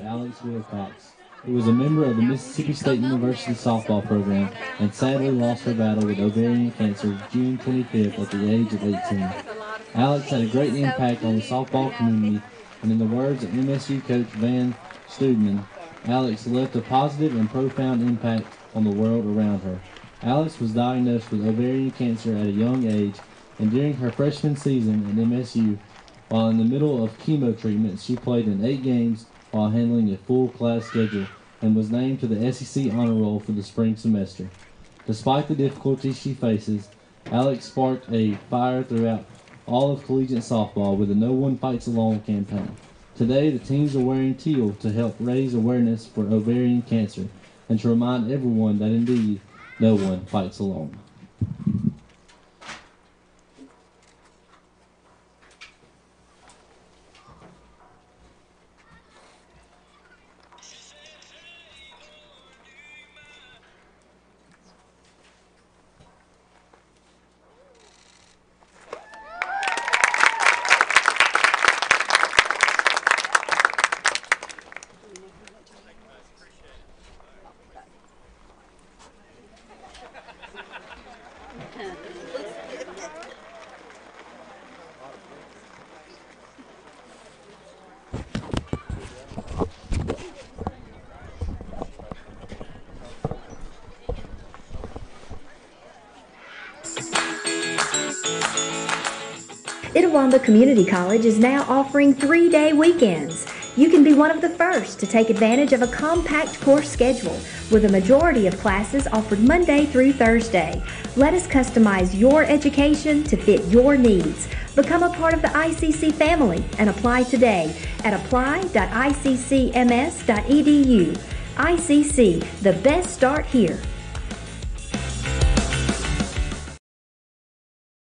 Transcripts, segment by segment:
Alex Wilcox, who was a member of the Mississippi State University softball program and sadly lost her battle with ovarian cancer June 25th at the age of 18. Alex had a great impact on the softball community, and in the words of MSU coach Van Studman, Alex left a positive and profound impact on the world around her. Alex was diagnosed with ovarian cancer at a young age, and during her freshman season at MSU, while in the middle of chemo treatment, she played in 8 games while handling a full class schedule and was named to the SEC honor roll for the spring semester. Despite the difficulties she faces, Alex sparked a fire throughout all of collegiate softball with the No One Fights Alone campaign. Today, the teams are wearing teal to help raise awareness for ovarian cancer and to remind everyone that indeed no one fights alone. Itawamba Community College is now offering 3-day weekends. You can be one of the first to take advantage of a compact course schedule with a majority of classes offered Monday through Thursday. Let us customize your education to fit your needs. Become a part of the ICC family and apply today at apply.iccms.edu. ICC, the best start here.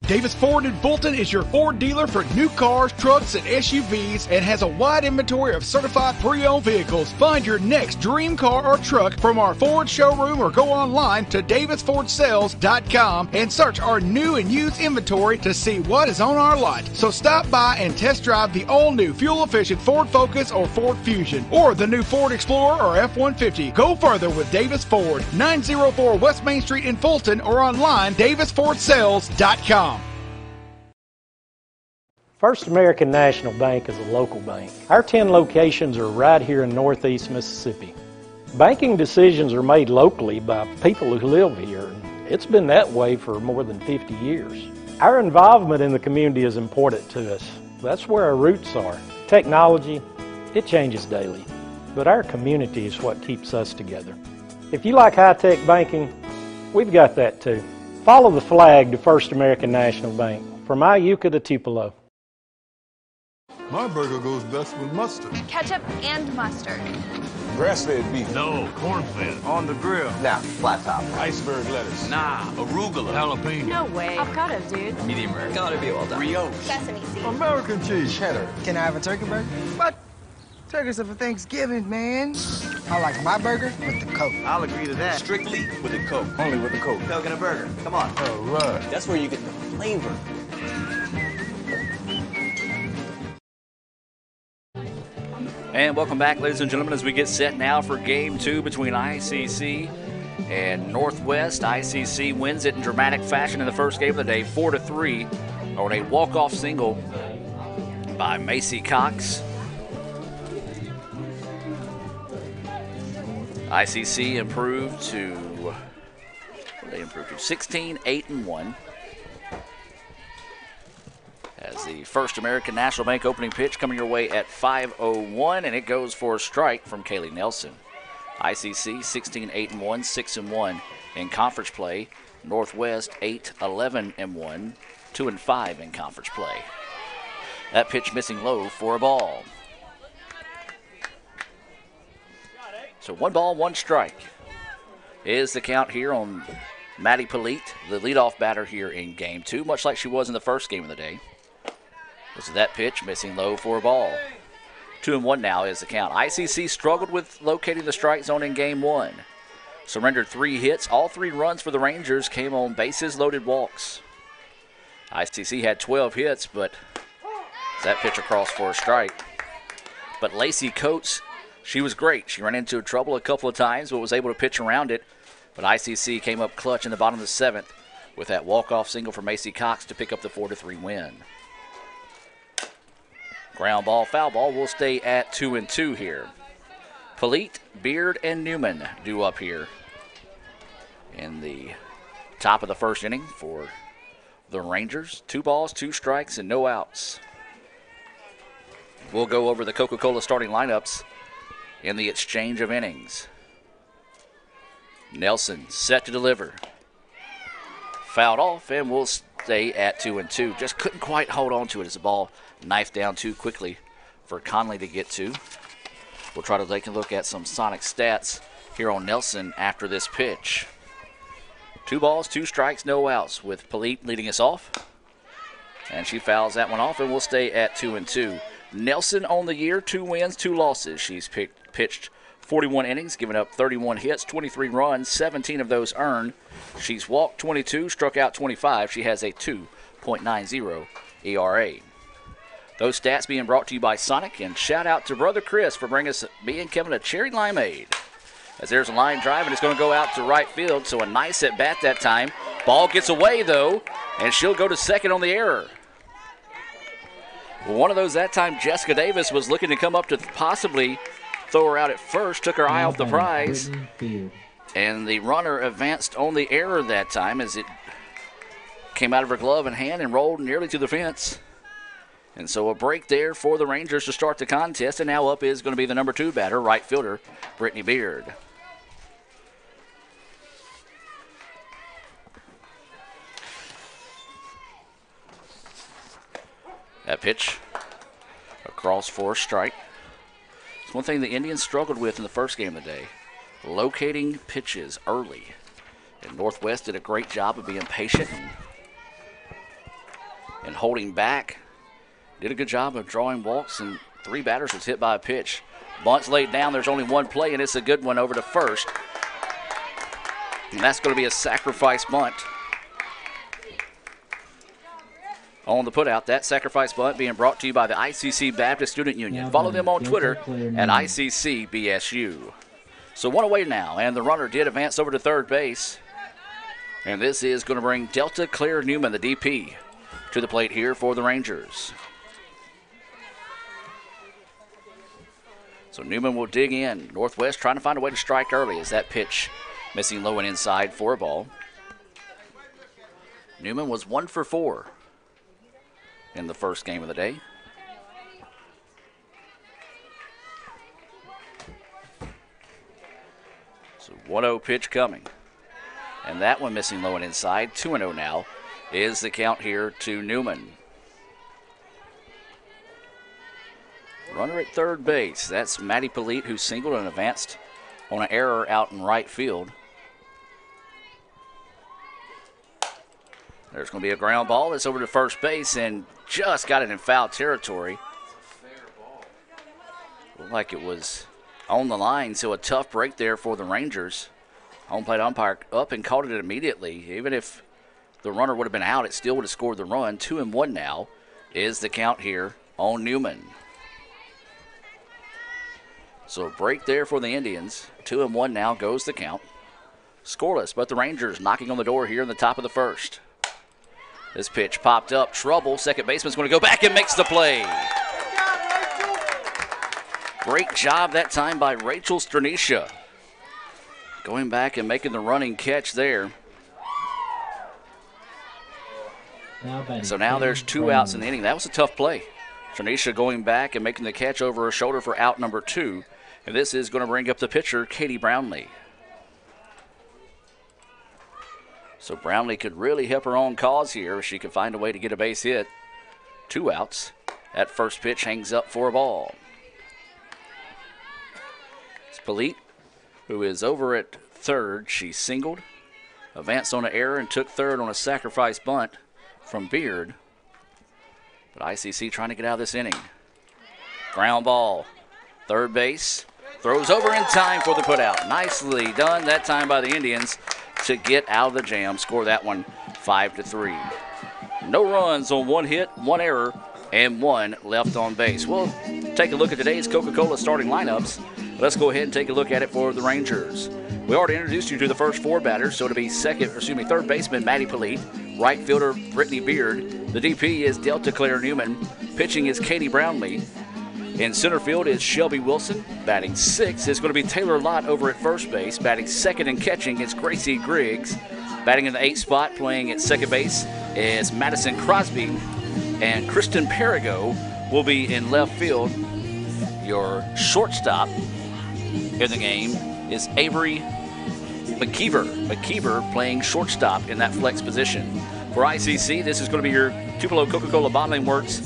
Davis Ford in Fulton is your Ford dealer for new cars, trucks, and SUVs and has a wide inventory of certified pre-owned vehicles. Find your next dream car or truck from our Ford showroom or go online to davisfordsales.com and search our new and used inventory to see what is on our lot. So stop by and test drive the all-new fuel-efficient Ford Focus or Ford Fusion or the new Ford Explorer or F-150. Go further with Davis Ford, 904 West Main Street in Fulton or online davisfordsales.com. First American National Bank is a local bank. Our 10 locations are right here in Northeast Mississippi. Banking decisions are made locally by people who live here. It's been that way for more than 50 years. Our involvement in the community is important to us. That's where our roots are. Technology, it changes daily, but our community is what keeps us together. If you like high-tech banking, we've got that too. Follow the flag to First American National Bank, from Iuka to Tupelo. My burger goes best with mustard. Ketchup and mustard. Grass-fed beef. No, corn-fed. On the grill. Now, flat top. Iceberg lettuce. Nah, arugula. Jalapeno. No way. Avocado, dude. Medium rare. Gotta be well done. Brioche. Sesame seeds. American cheese. Cheddar. Can I have a turkey burger? What? Turkeys are for Thanksgiving, man. I like my burger with the Coke. I'll agree to that. Strictly with the Coke. Only with the Coke. Coke and a burger. Come on. All right. That's where you get the flavor. And welcome back, ladies and gentlemen, as we get set now for Game 2 between ICC and Northwest. ICC wins it in dramatic fashion in the first game of the day, 4-3, on a walk-off single by Macy Cox. ICC improved to, what did they improve to? 16-8-1. As the First American National Bank opening pitch coming your way at 5:01, and it goes for a strike from Kaylee Nelson. ICC 16-8-1, 6-1 in conference play. Northwest 8-11-1, 2-5 in conference play. That pitch missing low for a ball. So 1 ball, 1 strike is the count here on Maddie Polite, the leadoff batter here in Game 2, much like she was in the first game of the day. Was that pitch missing low for a ball. 2-1 now is the count. ICC struggled with locating the strike zone in Game 1. Surrendered 3 hits. All 3 runs for the Rangers came on bases loaded walks. ICC had 12 hits, but that pitch across for a strike. But Lacey Coates She was great. She ran into trouble a couple of times, but was able to pitch around it. But ICC came up clutch in the bottom of the 7th with that walk-off single for Macy Cox to pick up the 4-3 win. Ground ball, foul ball. We'll stay at 2-2 here. Polite, Beard, and Newman due up here in the top of the first inning for the Rangers. 2 balls, 2 strikes, and no outs. We'll go over the Coca-Cola starting lineups in the exchange of innings. Nelson set to deliver. Fouled off, and we'll stay at 2-2. Just couldn't quite hold on to it as the ball knifed down too quickly for Conley to get to. We'll try to take a look at some Sonic stats here on Nelson after this pitch. 2 balls, 2 strikes, no outs, with Polite leading us off. And she fouls that one off, and we'll stay at 2-2. Nelson on the year, 2 wins, 2 losses. She's pitched 41 innings, given up 31 hits, 23 runs, 17 of those earned. She's walked 22, struck out 25. She has a 2.90 ERA. Those stats being brought to you by Sonic, and shout out to Brother Chris for bringing me and Kevin a cherry limeade. As there's a line drive, and it's going to go out to right field, so a nice at bat that time. Ball gets away, though, and she'll go to second on the error. Well, one of those that time, Jessica Davis was looking to come up to possibly throw her out at first, took her eye off the prize, and the runner advanced on the error that time as it came out of her glove and hand and rolled nearly to the fence. And so a break there for the Rangers to start the contest, and now up is going to be the number 2 batter, right fielder, Brittany Beard. That pitch across for a strike. It's one thing the Indians struggled with in the first game of the day, locating pitches early. And Northwest did a great job of being patient and holding back. Did a good job of drawing walks, and 3 batters was hit by a pitch. Bunt's laid down. There's only 1 play, and it's a good one over to first. And that's going to be a sacrifice bunt. On the putout, that sacrifice bunt being brought to you by the ICC Baptist Student Union. Follow them on Twitter at ICCBSU. So 1 away now, and the runner did advance over to third base. And this is going to bring Delta Claire Newman, the DP, to the plate here for the Rangers. So Newman will dig in. Northwest trying to find a way to strike early as that pitch missing low and inside for a ball. Newman was 1 for 4 in the first game of the day. So 1-0 pitch coming. And that one missing low and inside. 2-0 now is the count here to Newman. Runner at third base. That's Maddie Polite, who singled and advanced on an error out in right field. There's going to be a ground ball. That's over to first base and just got it in foul territory. Looked like it was on the line, so a tough break there for the Rangers. Home plate umpire up and called it immediately. Even if the runner would have been out, it still would have scored the run. 2-1 now is the count here on Newman. So a break there for the Indians. 2-1 now goes the count. Scoreless, but the Rangers knocking on the door here in the top of the first. This pitch popped up. Trouble. Second baseman's going to go back and makes the play. Great job that time by Rachel Stranisha. Going back and making the running catch there. So now there's 2 outs in the inning. That was a tough play. Stranisha going back and making the catch over her shoulder for out number 2. And this is going to bring up the pitcher, Katie Brownlee. So Brownlee could really help her own cause here if she could find a way to get a base hit. 2 outs. That first pitch hangs up for a ball. It's Polite, who is over at third. She singled, advanced on an error, and took third on a sacrifice bunt from Beard. But ICC trying to get out of this inning. Ground ball. Third base. Throws over in time for the putout. Nicely done that time by the Indians to get out of the jam. Score that one 5-3. No runs on 1 hit, 1 error, and 1 left on base. We'll take a look at today's Coca-Cola starting lineups Let's go ahead and take a look at it for the Rangers. We already introduced you to the first 4 batters, so it'll be third baseman Maddie Polite, right fielder Brittany Beard. The DP is Delta Claire Newman. Pitching is Katie Brownlee. In center field is Shelby Wilson. Batting 6 is going to be Taylor Lott over at first base. Batting second and catching is Gracie Griggs. Batting in the 8th spot, playing at second base, is Madison Crosby. And Kristen Perigo will be in left field. Your shortstop in the game is Avery McKeever. McKeever playing shortstop in that flex position. For ICC, this is going to be your Tupelo Coca-Cola Bottling Works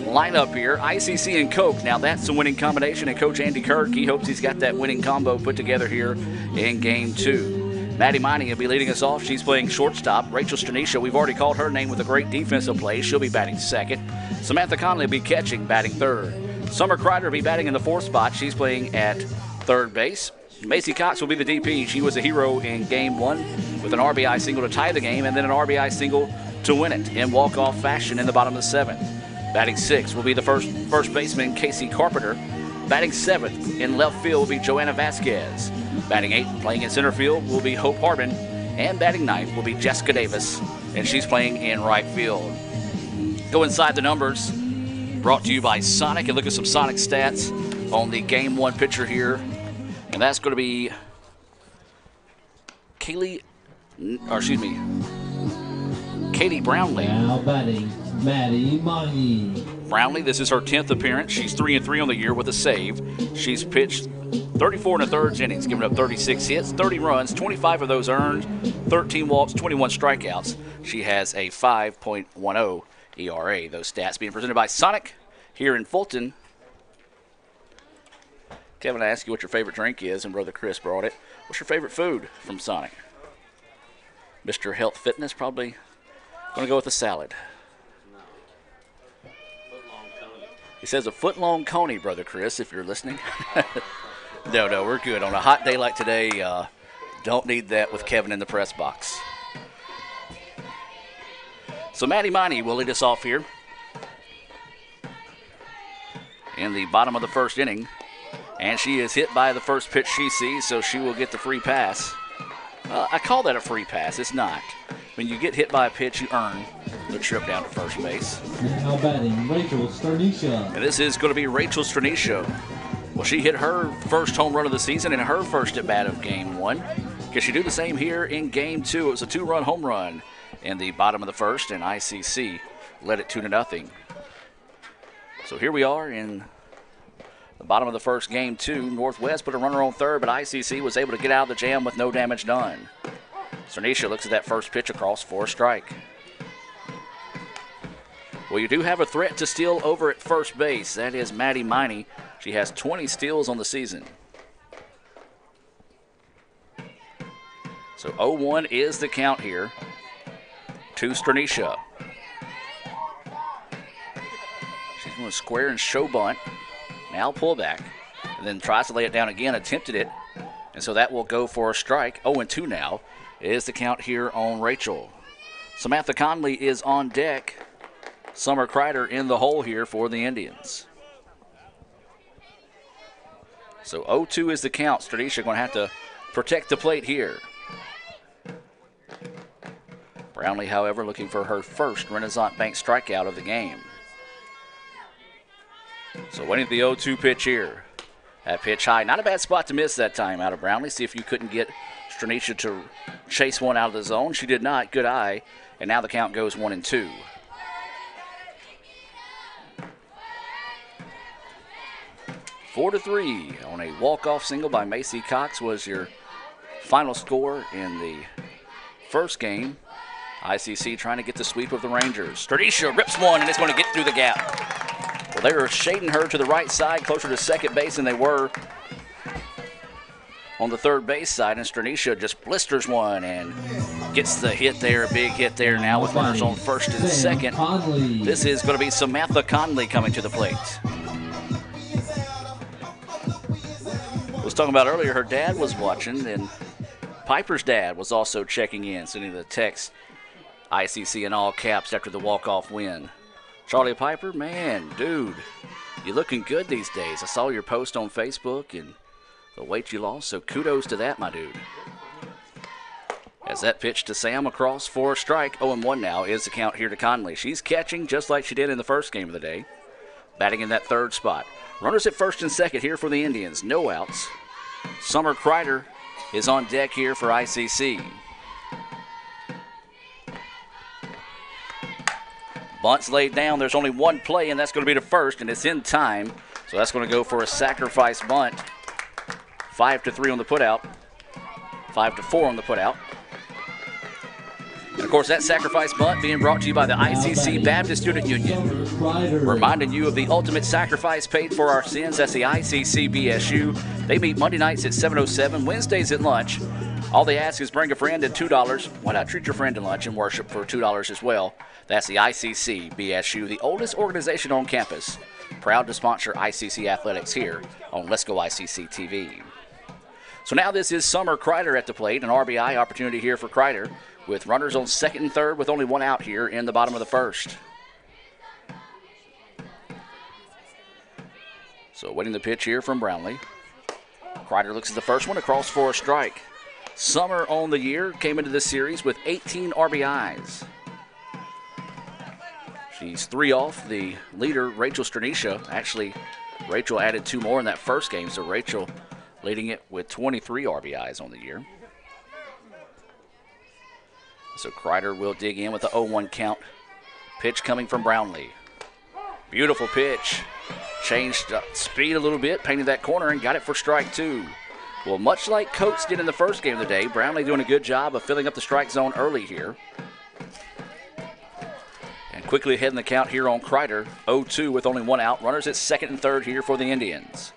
lineup here. ICC and Coke. Now that's the winning combination, and Coach Andy Kirk, he hopes he's got that winning combo put together here in Game 2. Maddie Miney will be leading us off. She's playing shortstop. Rachel Stranisha, we've already called her name with a great defensive play. She'll be batting second. Samantha Conley will be catching, batting third. Summer Kreider will be batting in the 4th spot. She's playing at third base. Macy Cox will be the DP. She was a hero in Game 1 with an RBI single to tie the game and then an RBI single to win it in walk-off fashion in the bottom of the 7th. Batting 6th will be the first baseman, Casey Carpenter. Batting 7th in left field will be Joanna Vasquez. Batting 8th, playing in center field, will be Hope Harbin. And batting 9th will be Jessica Davis, and she's playing in right field. Go inside the numbers, brought to you by Sonic, and look at some Sonic stats on the Game 1 pitcher here. And that's going to be Katie Brownlee. Now batting, Maddie Miney. Brownlee, this is her 10th appearance. She's 3-3 on the year with a save. She's pitched 34 1/3 innings, giving up 36 hits, 30 runs, 25 of those earned, 13 walks, 21 strikeouts. She has a 5.10 ERA. Those stats being presented by Sonic here in Fulton. Kevin, I asked you what your favorite drink is, and Brother Chris brought it. What's your favorite food from Sonic? Mr. Health Fitness, probably going to go with a salad. He says a foot-long coney, Brother Chris, if you're listening. No, we're good. On a hot day like today, don't need that with Kevin in the press box. So Maddie Miney will lead us off here in the bottom of the 1st inning. And she is hit by the first pitch she sees, so she will get the free pass. I call that a free pass. It's not. When you get hit by a pitch, you earn the trip down to first base. Now batting, Rachel Stranisha. And this is going to be Rachel Stranisha. Well, she hit her first home run of the season in her first at-bat of Game 1. Can she do the same here in Game 2? It was a 2-run home run in the bottom of the 1st, and ICC led it 2-0. So here we are in the bottom of the 1st, Game 2. Northwest put a runner on third, but ICC was able to get out of the jam with no damage done. Stranisha looks at that first pitch across for a strike. Well, you do have a threat to steal over at first base. That is Maddie Miney. She has 20 steals on the season. So 0-1 is the count here to Stranisha. She's going to square and show bunt. Now pull back. And then tries to lay it down again, attempted it. And so that will go for a strike. 0-2 now is the count here on Rachel. Samantha Conley is on deck. Summer Kreider in the hole here for the Indians. So 0-2 is the count. Stranisha going to have to protect the plate here. Brownlee, however, looking for her first Renaissance Bank strikeout of the game. So waiting for the 0-2 pitch here. That pitch high. Not a bad spot to miss that time out of Brownlee. See if you couldn't get Stranisha to chase one out of the zone. She did not. Good eye. And now the count goes 1-2. Four to 3 on a walk-off single by Macy Cox was your final score in the first game. ICC trying to get the sweep of the Rangers. Stranisha rips one, and it's going to get through the gap. Well, they were shading her to the right side, closer to second base than they were on the third base side, and Stranisha just blisters one and gets the hit there, a big hit there now with runners on first and second. This is going to be Samantha Conley coming to the plate. I was talking about earlier, her dad was watching, and Piper's dad was also checking in, sending the text, ICC in all caps after the walk-off win. Charlie Piper, man, dude, You're looking good these days. I saw your post on Facebook and the weight you lost, so kudos to that, my dude. As that pitch to Sam across for a strike. 0-1 now is the count here to Conley. She's catching just like she did in the first game of the day. Batting in that third spot. Runners at first and second here for the Indians. No outs. Summer Kreider is on deck here for ICC. Bunt's laid down. There's only one play, and that's going to be to first, and it's in time. So that's going to go for a sacrifice bunt. 5-3 on the putout. 5-4 on the putout. And, of course, that sacrifice bunt being brought to you by the ICC Baptist Student Union. Reminding you of the ultimate sacrifice paid for our sins. That's the ICC BSU. They meet Monday nights at 7:07, Wednesdays at lunch. All they ask is bring a friend at $2. Why not treat your friend to lunch and worship for $2 as well? That's the ICC BSU, the oldest organization on campus. Proud to sponsor ICC athletics here on Let's Go ICC TV. So now this is Summer Kreider at the plate, an RBI opportunity here for Kreider, with runners on second and third with only one out here in the bottom of the first. So waiting the pitch here from Brownlee. Kreider looks at the first one, across for a strike. Summer on the year came into this series with 18 RBIs. She's 3 off the leader, Rachel Stranisha. Actually, Rachel added 2 more in that first game, so Rachel leading it with 23 RBIs on the year. So Kreider will dig in with the 0-1 count. Pitch coming from Brownlee. Beautiful pitch. Changed speed a little bit, painted that corner, and got it for strike 2. Well, much like Coates did in the first game of the day, Brownlee doing a good job of filling up the strike zone early here. And quickly ahead in the count here on Kreider. 0-2 with only one out. Runners at second and third here for the Indians.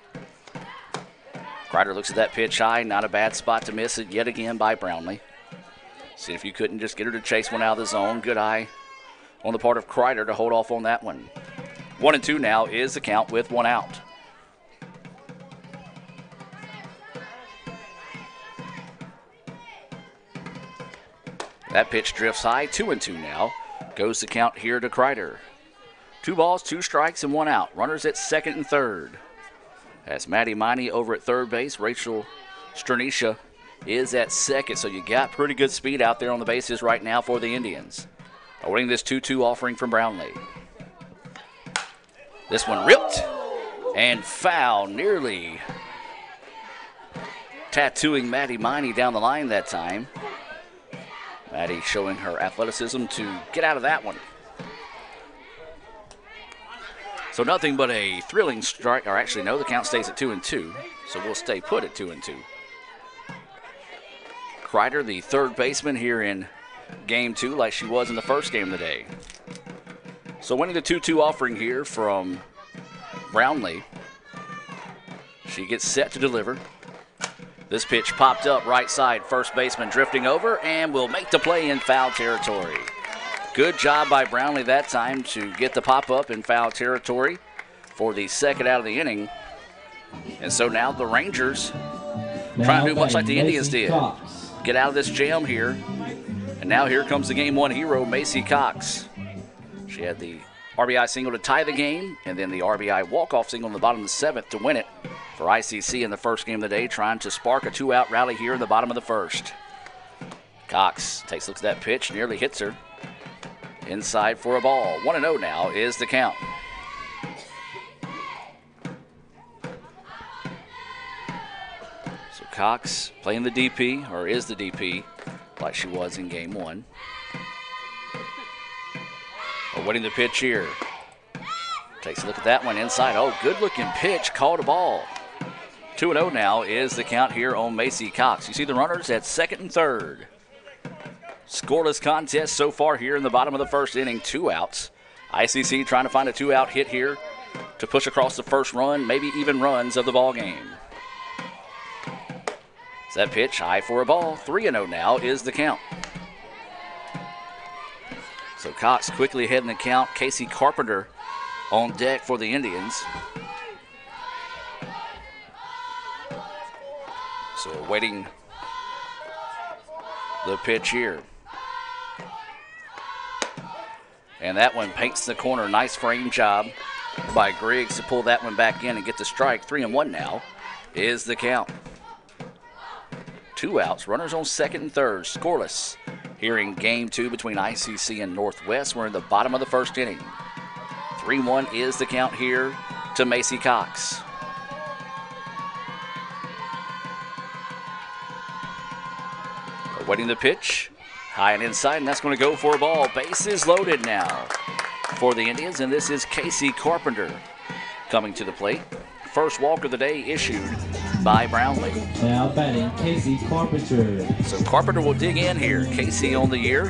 Kreider looks at that pitch high. Not a bad spot to miss it yet again by Brownlee. See if you couldn't just get her to chase one out of the zone. Good eye on the part of Kreider to hold off on that one. 1-2 now is the count with one out. That pitch drifts high. 2-2 now. Goes the count here to Kreider. 2 balls, 2 strikes, and 1 out. Runners at second and third. That's Maddie Miney over at third base. Rachel Stranisha is at second, so you got pretty good speed out there on the bases right now for the Indians. Awaiting this 2-2 offering from Brownlee. This one ripped and foul, nearly tattooing Maddie Miney down the line that time. Maddie showing her athleticism to get out of that one. So nothing but a thrilling strike, or actually no, the count stays at 2-2, so we'll stay put at 2-2. Kreider, the third baseman here in game 2, like she was in the first game of the day. So winning the 2-2 offering here from Brownlee. She gets set to deliver. This pitch popped up right side. First baseman drifting over and will make the play in foul territory. Good job by Brownlee that time to get the pop up in foul territory for the second out of the inning. And so now the Rangers trying to do much like the Indians did. Get out of this jam here. And now here comes the game 1 hero, Macy Cox. She had the RBI single to tie the game, and then the RBI walk-off single in the bottom of the 7th to win it for ICC in the first game of the day, trying to spark a 2-out rally here in the bottom of the first. Cox takes a look at that pitch, nearly hits her. Inside for a ball. 1-0 now is the count. So Cox playing the DP, or is the DP, like she was in game 1. Awaiting the pitch here. Takes a look at that one inside. Oh, good looking pitch. Called a ball. 2-0 now is the count here on Macy Cox. You see the runners at second and third. Scoreless contest so far here in the bottom of the first inning. 2 outs. ICC trying to find a 2-out hit here to push across the first run, maybe even runs of the ball game. Is that pitch high for a ball? 3-0 now is the count. So Cox quickly ahead in the count. Casey Carpenter on deck for the Indians. So waiting the pitch here. And that one paints the corner. Nice frame job by Griggs to pull that one back in and get the strike. 3-1 now is the count. 2 outs, runners on second and third, scoreless here in game 2 between ICC and Northwest. We're in the bottom of the first inning. 3-1 is the count here to Macy Cox. Awaiting the pitch, high and inside, and that's going to go for a ball. Bases loaded now for the Indians, and this is Casey Carpenter coming to the plate. First walk of the day issued by Brownlee. Now batting, Casey Carpenter. So Carpenter will dig in here. Casey on the year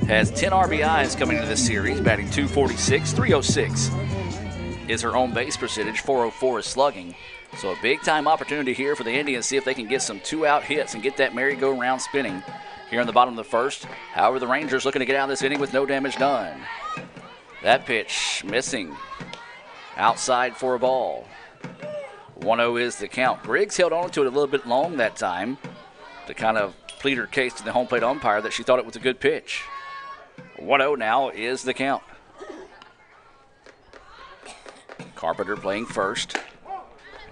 has 10 RBIs coming into this series, batting .246, .306 is her own base percentage, .404 is slugging. So a big-time opportunity here for the Indians, see if they can get some 2-out hits and get that merry-go-round spinning here in the bottom of the first. However, the Rangers looking to get out of this inning with no damage done. That pitch missing. Outside for a ball. 1-0 is the count. Griggs held on to it a little bit long that time to kind of plead her case to the home plate umpire that she thought it was a good pitch. 1-0 now is the count. Carpenter playing first.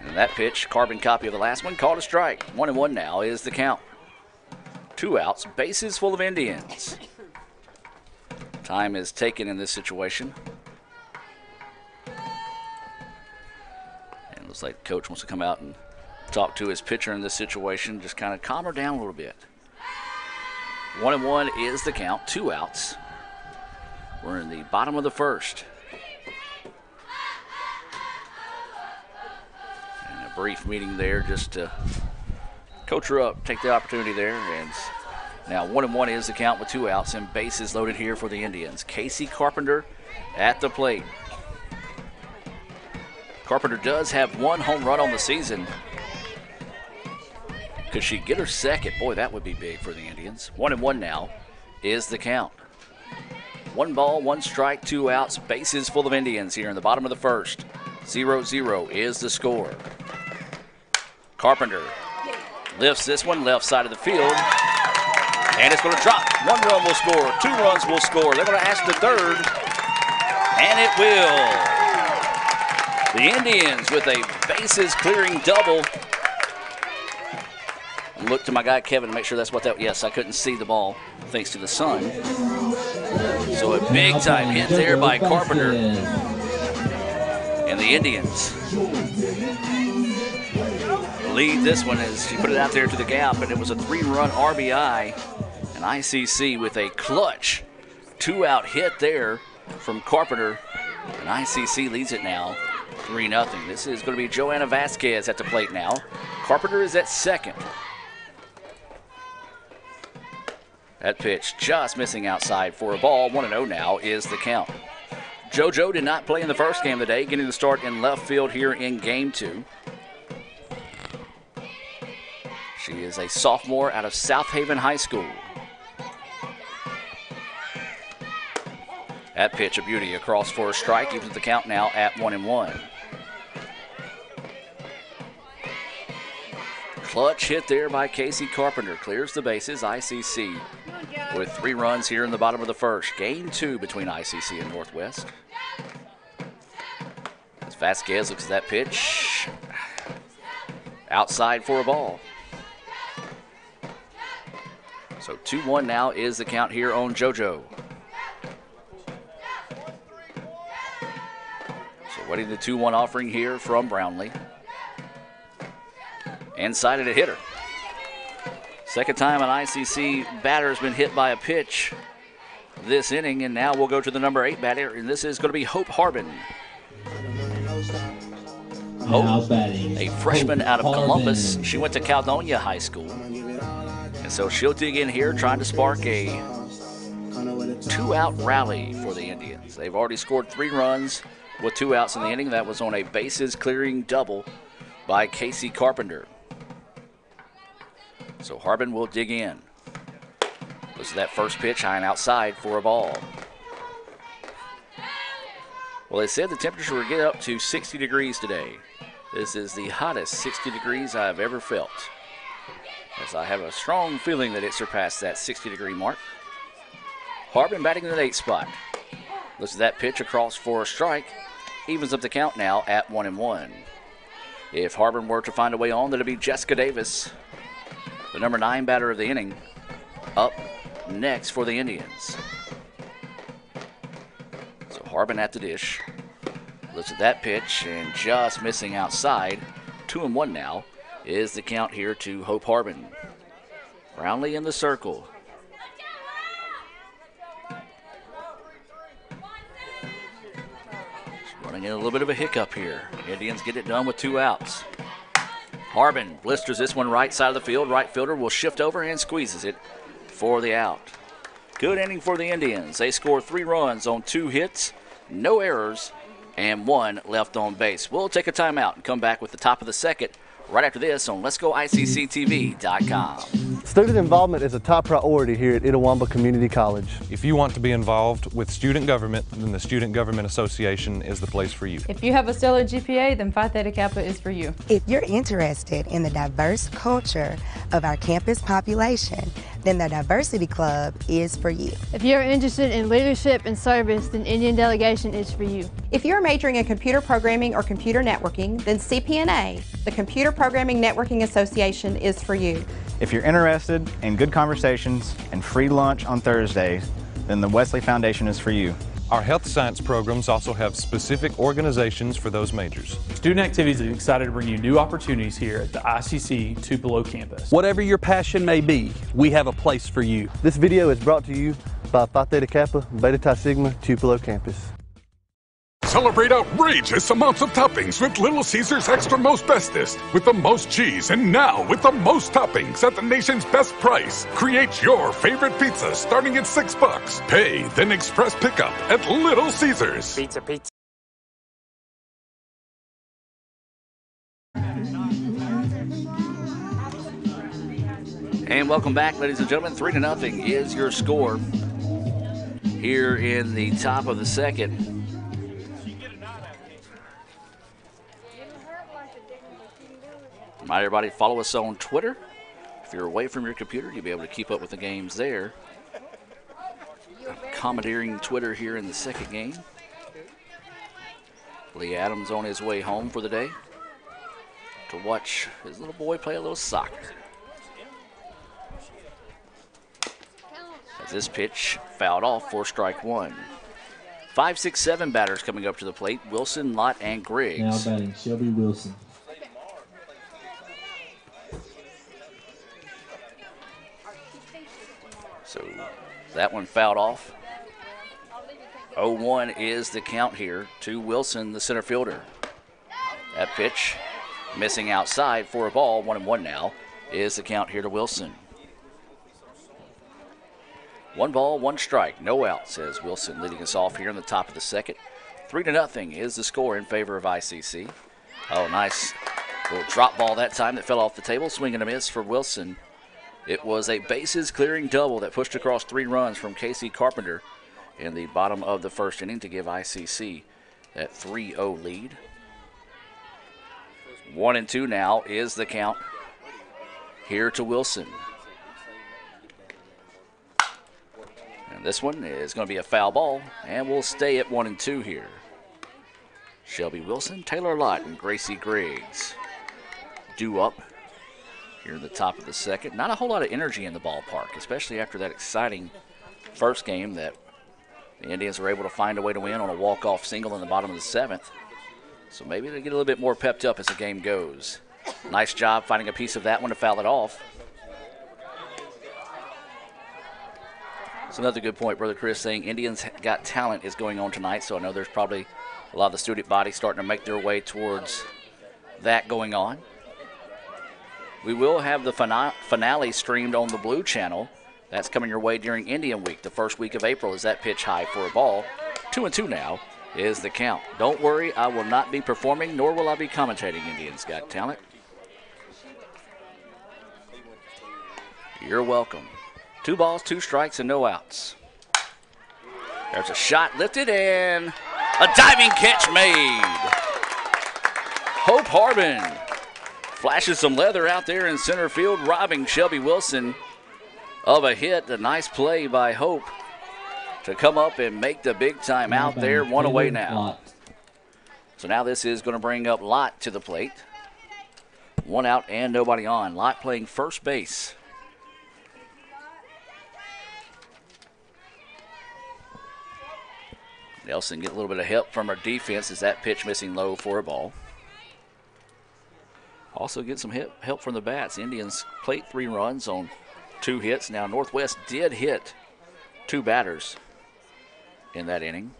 And that pitch, carbon copy of the last one, called a strike. 1-1 now is the count. 2 outs, bases full of Indians. Time is taken in this situation. And it looks like the coach wants to come out and talk to his pitcher in this situation, just kind of calm her down a little bit. 1-1 is the count, 2 outs. We're in the bottom of the first. And a brief meeting there just to coach her up, take the opportunity there. And now 1-1 is the count with 2 outs and bases loaded here for the Indians. Casey Carpenter at the plate. Carpenter does have 1 home run on the season. Could she get her second? Boy, that would be big for the Indians. 1-1 now is the count. 1 ball, 1 strike, 2 outs, bases full of Indians here in the bottom of the first. 0-0 is the score. Carpenter lifts this one left side of the field, and it's going to drop. 1 run will score, 2 runs will score. They're going to ask the third, and it will. The Indians with a bases clearing double. Look to my guy Kevin to make sure that's what that. Yes, I couldn't see the ball thanks to the sun. So a big time hit there by Carpenter. And the Indians lead this one as she put it out there to the gap, and it was a 3-run RBI. And ICC with a clutch 2-out hit there from Carpenter. And ICC leads it now 3-0. This is going to be Joanna Vasquez at the plate now. Carpenter is at second. That pitch just missing outside for a ball. 1-0 now is the count. JoJo did not play in the first game of the day, getting the start in left field here in game 2. She is a sophomore out of South Haven High School. That pitch, a beauty across for a strike, evens the count now at 1-1. Clutch hit there by Casey Carpenter. Clears the bases. ICC with 3 runs here in the bottom of the first. Game 2 between ICC and Northwest. As Vasquez looks at that pitch. Outside for a ball. So 2-1 now is the count here on JoJo. So waiting the 2-1 offering here from Brownlee. Inside it, a hitter. Second time an ICC batter has been hit by a pitch this inning, and now we'll go to the number 8 batter, and this is going to be Hope Harbin. Hope, a freshman out of Columbus. She went to Caledonia High School. And so she'll dig in here trying to spark a 2-out rally for the Indians. They've already scored 3 runs with 2 outs in the inning. That was on a bases clearing double by Casey Carpenter. So Harbin will dig in. This is that first pitch, high and outside for a ball. Well, they said the temperature would get up to 60 degrees today. This is the hottest 60 degrees I've ever felt, as I have a strong feeling that it surpassed that 60-degree mark. Harbin batting in the 8th spot. Looks at that pitch across for a strike. evens up the count now at 1-1. If Harbin were to find a way on, that'd be Jessica Davis, the number 9 batter of the inning, up next for the Indians. So Harbin at the dish. Looks at that pitch and just missing outside. 2-1 now is the count here to Hope Harbin. Brownlee in the circle. Running in a little bit of a hiccup here. Indians get it done with 2 outs. Harbin blisters this one right side of the field. Right fielder will shift over and squeezes it for the out. Good inning for the Indians. They score 3 runs on 2 hits, no errors, and 1 left on base. We'll take a timeout and come back with the top of the second right after this on Let'sGoICCTV.com. Student involvement is a top priority here at Itawamba Community College. If you want to be involved with student government, then the Student Government Association is the place for you. If you have a stellar GPA, then Phi Theta Kappa is for you. If you're interested in the diverse culture of our campus population, then the Diversity Club is for you. If you're interested in leadership and service, then Indian Delegation is for you. If you're majoring in computer programming or computer networking, then CPNA, the Computer Programming Networking Association, is for you. If you're interested in good conversations and free lunch on Thursdays, then the Wesley Foundation is for you. Our health science programs also have specific organizations for those majors. Student Activities is excited to bring you new opportunities here at the ICC Tupelo campus. Whatever your passion may be, we have a place for you. This video is brought to you by Phi Theta Kappa, Beta Chi Sigma, Tupelo campus. Celebrate outrageous amounts of toppings with Little Caesars Extra Most Bestest. With the most cheese and now with the most toppings at the nation's best price. Create your favorite pizza starting at $6. Pay, then express pickup at Little Caesars. Pizza. And welcome back, ladies and gentlemen. 3-0 is your score here in the top of the second. Remind everybody, follow us on Twitter. If you're away from your computer, you'll be able to keep up with the games there. Commandeering Twitter here in the second game. Lee Adams on his way home for the day to watch his little boy play a little soccer. As this pitch fouled off for strike 1. 5, 6, 7 batters coming up to the plate. Wilson, Lott, and Griggs. Now batting Shelby Wilson. So that one fouled off. 0-1 is the count here to Wilson, the center fielder. That pitch missing outside for a ball. 1-1 now is the count here to Wilson. 1 ball, 1 strike, no outs, as Wilson leading us off here in the top of the second. 3-0 is the score in favor of ICC. Oh, nice little drop ball that time that fell off the table. Swing and a miss for Wilson. It was a bases-clearing double that pushed across 3 runs from Casey Carpenter in the bottom of the first inning to give ICC that 3-0 lead. 1-2 now is the count here to Wilson. And this one is going to be a foul ball, and we'll stay at 1-2 here. Shelby Wilson, Taylor Lott, and Gracie Griggs due up here in the top of the second. Not a whole lot of energy in the ballpark, especially after that exciting first game that the Indians were able to find a way to win on a walk-off single in the bottom of the 7th. So maybe they get a little bit more pepped up as the game goes. Nice job finding a piece of that one to foul it off. It's another good point, Brother Chris, saying Indians Got Talent is going on tonight, so I know there's probably a lot of the student body starting to make their way towards that going on. We will have the finale streamed on the Blue Channel. That's coming your way during Indian Week, the first week of April, is that pitch high for a ball. 2-2 now is the count. Don't worry, I will not be performing, nor will I be commentating Indians Got Talent. You're welcome. 2 balls, 2 strikes, and no outs. There's a shot lifted and a diving catch made. Hope Harbin flashes some leather out there in center field, robbing Shelby Wilson of a hit. A nice play by Hope to come up and make the big time out there. 1 away now. So now this is going to bring up Lott to the plate. 1 out and nobody on. Lott playing first base. Nelson get a little bit of help from her defense as that pitch missing low for a ball. Also get some help from the bats. Indians plate 3 runs on 2 hits. Now Northwest did hit 2 batters in that inning.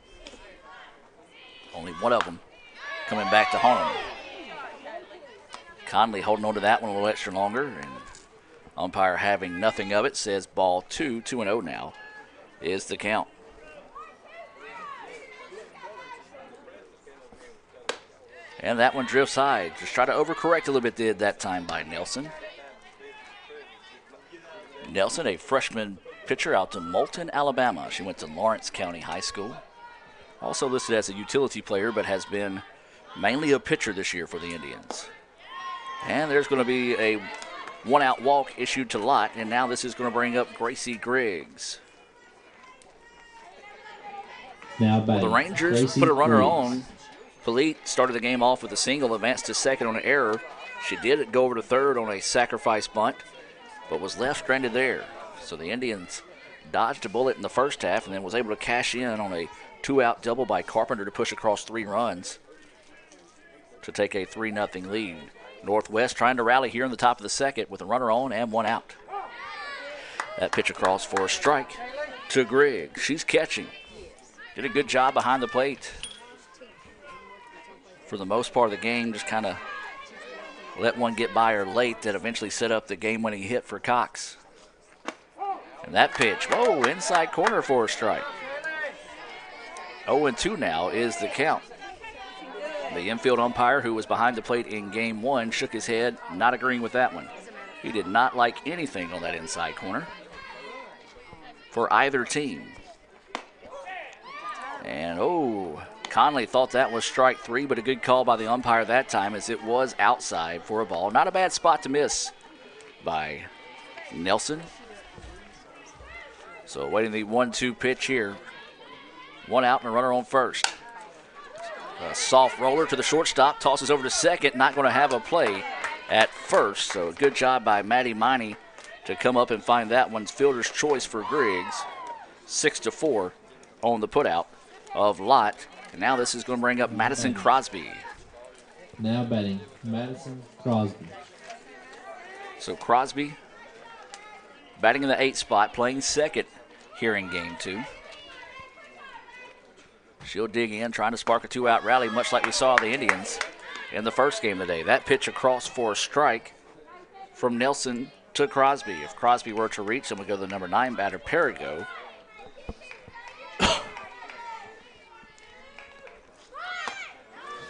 Only one of them coming back to home. Conley holding on to that one a little extra longer, and umpire having nothing of it says ball 2, 2-0 now is the count. And that one drifts high. Just try to overcorrect a little bit did that time by Nelson. Nelson, a freshman pitcher out to Moulton, Alabama. She went to Lawrence County High School. Also listed as a utility player, but has been mainly a pitcher this year for the Indians. And there's going to be a 1-out walk issued to Lott, and now this is going to bring up Gracie Griggs. Now well, the Rangers Gracie put a runner Griggs on. Polite started the game off with a single, advanced to second on an error. She did go over to third on a sacrifice bunt, but was left stranded there. So the Indians dodged a bullet in the first half and then was able to cash in on a 2-out double by Carpenter to push across 3 runs to take a 3-0 lead. Northwest trying to rally here in the top of the second with a runner on and 1 out. That pitch across for a strike to Griggs. She's catching. Did a good job behind the plate. For the most part of the game, just kind of let one get by her late that eventually set up the game-winning hit for Cox. And that pitch, whoa, inside corner for a strike. 0-2 now is the count. The infield umpire, who was behind the plate in game 1, shook his head, not agreeing with that one. He did not like anything on that inside corner for either team. And, Conley thought that was strike 3, but a good call by the umpire that time as it was outside for a ball. Not a bad spot to miss by Nelson. So awaiting the 1-2 pitch here. 1 out and a runner on first. A soft roller to the shortstop, tosses over to second, not going to have a play at first. So a good job by Maddie Miney to come up and find that one's fielder's choice for Griggs. 6-4 on the putout of Lott. And now this is going to bring up Madison Crosby. Now batting, Madison Crosby. So Crosby batting in the 8th spot, playing second here in game 2. She'll dig in, trying to spark a 2-out rally, much like we saw the Indians in the first game of the day. That pitch across for a strike from Nelson to Crosby. If Crosby were to reach, then we go to the number 9 batter, Perigo.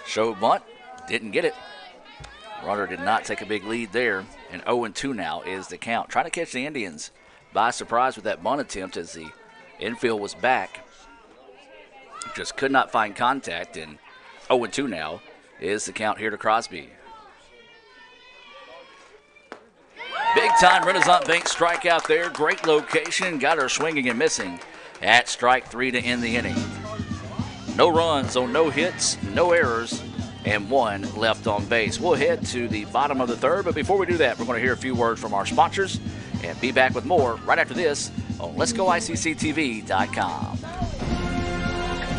Show bunt, didn't get it. Runner did not take a big lead there, and 0-2 now is the count. Trying to catch the Indians by surprise with that bunt attempt as the infield was back. Just could not find contact, and 0-2 now is the count here to Crosby. Big-time Renaissance Bank strikeout there. Great location. Got her swinging and missing at strike 3 to end the inning. No runs on no hits, no errors, and 1 left on base. We'll head to the bottom of the 3rd, but before we do that, we're going to hear a few words from our sponsors and be back with more right after this on Let'sGoICCTV.com.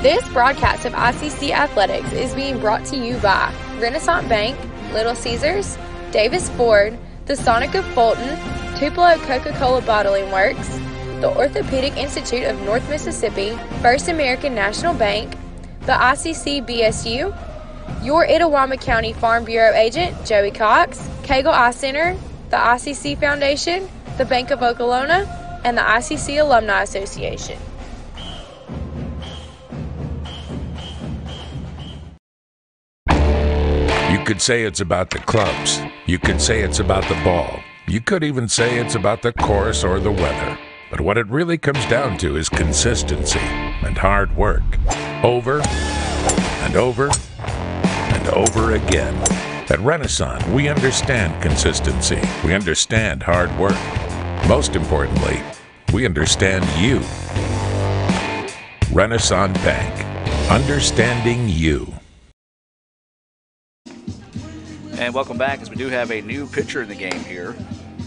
This broadcast of ICC Athletics is being brought to you by Renaissance Bank, Little Caesars, Davis Ford, the Sonic of Fulton, Tupelo Coca-Cola Bottling Works, the Orthopedic Institute of North Mississippi, First American National Bank, the ICC BSU, your Itawamba County Farm Bureau agent, Joey Cox, Cagle Eye Center, the ICC Foundation, the Bank of Okolona, and the ICC Alumni Association. You could say it's about the clubs. You could say it's about the ball. You could even say it's about the course or the weather. But what it really comes down to is consistency and hard work. Over and over and over again. At Renaissance, we understand consistency. We understand hard work. Most importantly, we understand you. Renaissance Bank. Understanding you. And welcome back, as we do have a new pitcher in the game here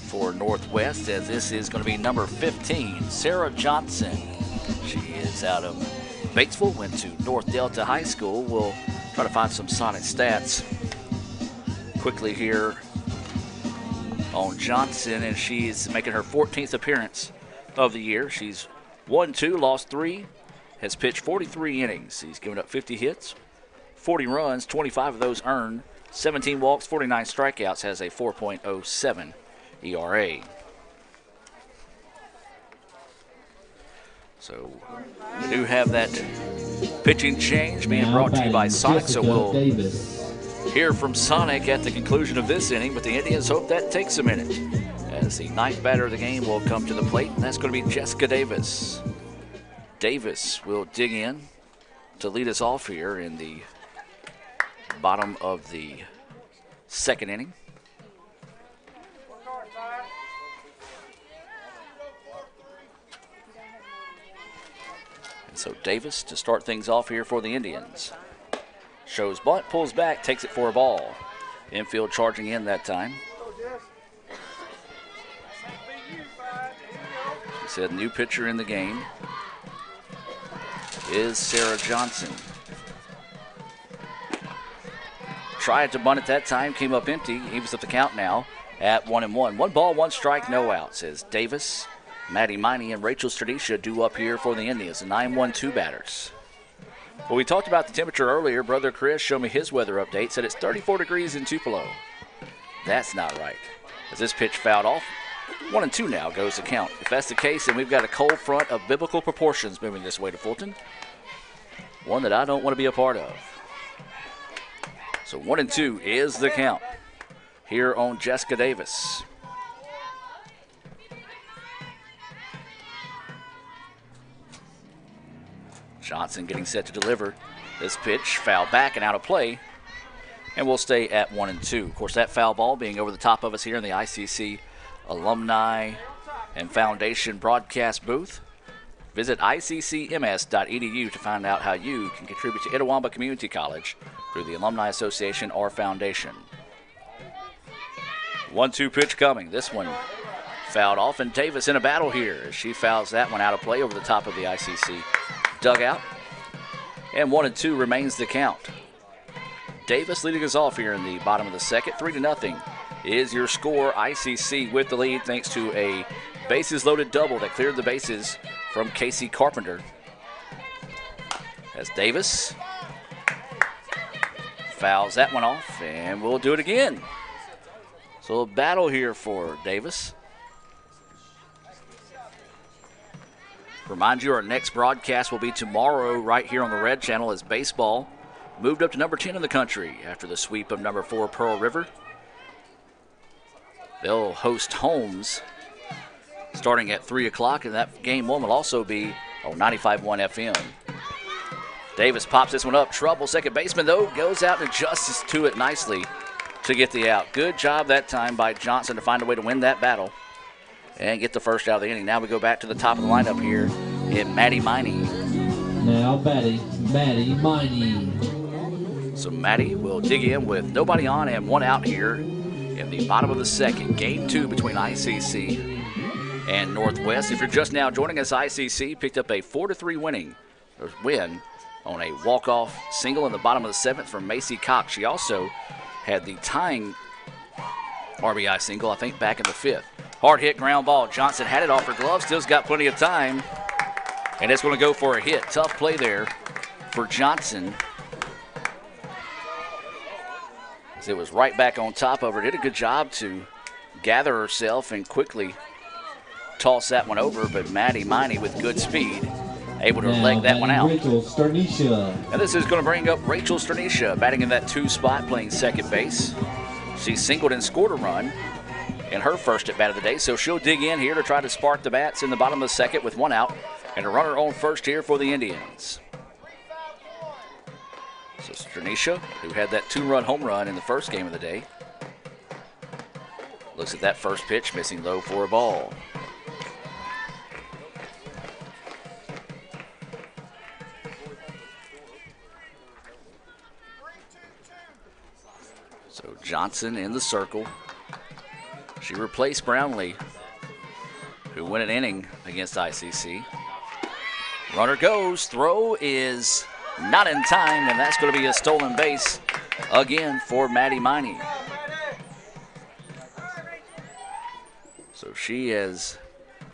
for Northwest, as this is going to be number 15, Sarah Johnson. She is out of Batesville, went to North Delta High School. We'll try to find some Sonic stats quickly here on Johnson, and she's making her 14th appearance of the year. She's won 2, lost 3, has pitched 43 innings. She's given up 50 hits, 40 runs, 25 of those earned, 17 walks, 49 strikeouts, has a 4.07 ERA. So we do have that pitching change being brought to you by Sonic, so we'll hear from Sonic at the conclusion of this inning, but the Indians hope that takes a minute, as the ninth batter of the game will come to the plate, and that's going to be Jessica Davis. Davis will dig in to lead us off here in the bottom of the second inning. And so Davis to start things off here for the Indians. Shows bunt, pulls back, takes it for a ball. Infield charging in that time. He said new pitcher in the game is Sarah Johnson. Tried to bunt at that time, came up empty. Evens up the count now at 1-1. 1 ball, 1 strike, no outs as Davis, Maddie Miney, and Rachel Stranisha do up here for the Indians, the 9-1-2 batters. Well, we talked about the temperature earlier. Brother Chris showed me his weather update, said it's 34 degrees in Tupelo. That's not right, as this pitch fouled off. 1-2 now goes the count. If that's the case, then we've got a cold front of biblical proportions moving this way to Fulton. One that I don't want to be a part of. So 1-2 is the count here on Jessica Davis. Johnson getting set to deliver this pitch. Foul back and out of play. And we'll stay at 1-2. Of course, that foul ball being over the top of us here in the ICC Alumni and Foundation broadcast booth. Visit iccms.edu to find out how you can contribute to Itawamba Community College through the Alumni Association or Foundation. 1-2 pitch coming. This one fouled off, and Davis in a battle here as she fouls that one out of play over the top of the ICC dugout. And 1-2 remains the count. Davis leading us off here in the bottom of the second. 3-0 is your score. ICC with the lead thanks to a bases loaded double that cleared the bases from Casey Carpenter. As Davis fouls that one off, and we'll do it again. So a battle here for Davis. Remind you, our next broadcast will be tomorrow right here on the Red Channel as baseball moved up to number 10 in the country after the sweep of number 4 Pearl River. They'll host Holmes starting at 3 o'clock, and that game one will also be on 95.1 FM. Davis pops this one up. Trouble. Second baseman, though, goes out and adjusts to it nicely to get the out. Good job that time by Johnson to find a way to win that battle and get the first out of the inning. Now we go back to the top of the lineup here in Maddie Miney. Now Maddie Miney. So Maddie will dig in with nobody on and one out here in the bottom of the second. Game 2 between ICC and Northwest. If you're just now joining us, ICC picked up a 4-3 win on a walk-off single in the bottom of the seventh from Macy Cox. She also had the tying RBI single, I think, back in the fifth. Hard hit ground ball. Johnson had it off her glove, still's got plenty of time, and it's going to go for a hit. Tough play there for Johnson, as it was right back on top of her. Did a good job to gather herself and quickly toss that one over, but Maddie Miney with good speed able to leg that one out. Rachel Stranisha. And this is going to bring up Rachel Stranisha batting in that 2 spot, playing second base. She singled and scored a run in her first at bat of the day, so she'll dig in here to try to spark the bats in the bottom of the second with one out and a runner on first here for the Indians. So Stranisha, who had that 2-run home run in the first game of the day, looks at that first pitch, missing low for a ball. So Johnson in the circle. She replaced Brownlee, who won an inning against ICC. Runner goes. Throw is not in time, and that's going to be a stolen base again for Maddie Miney. So she has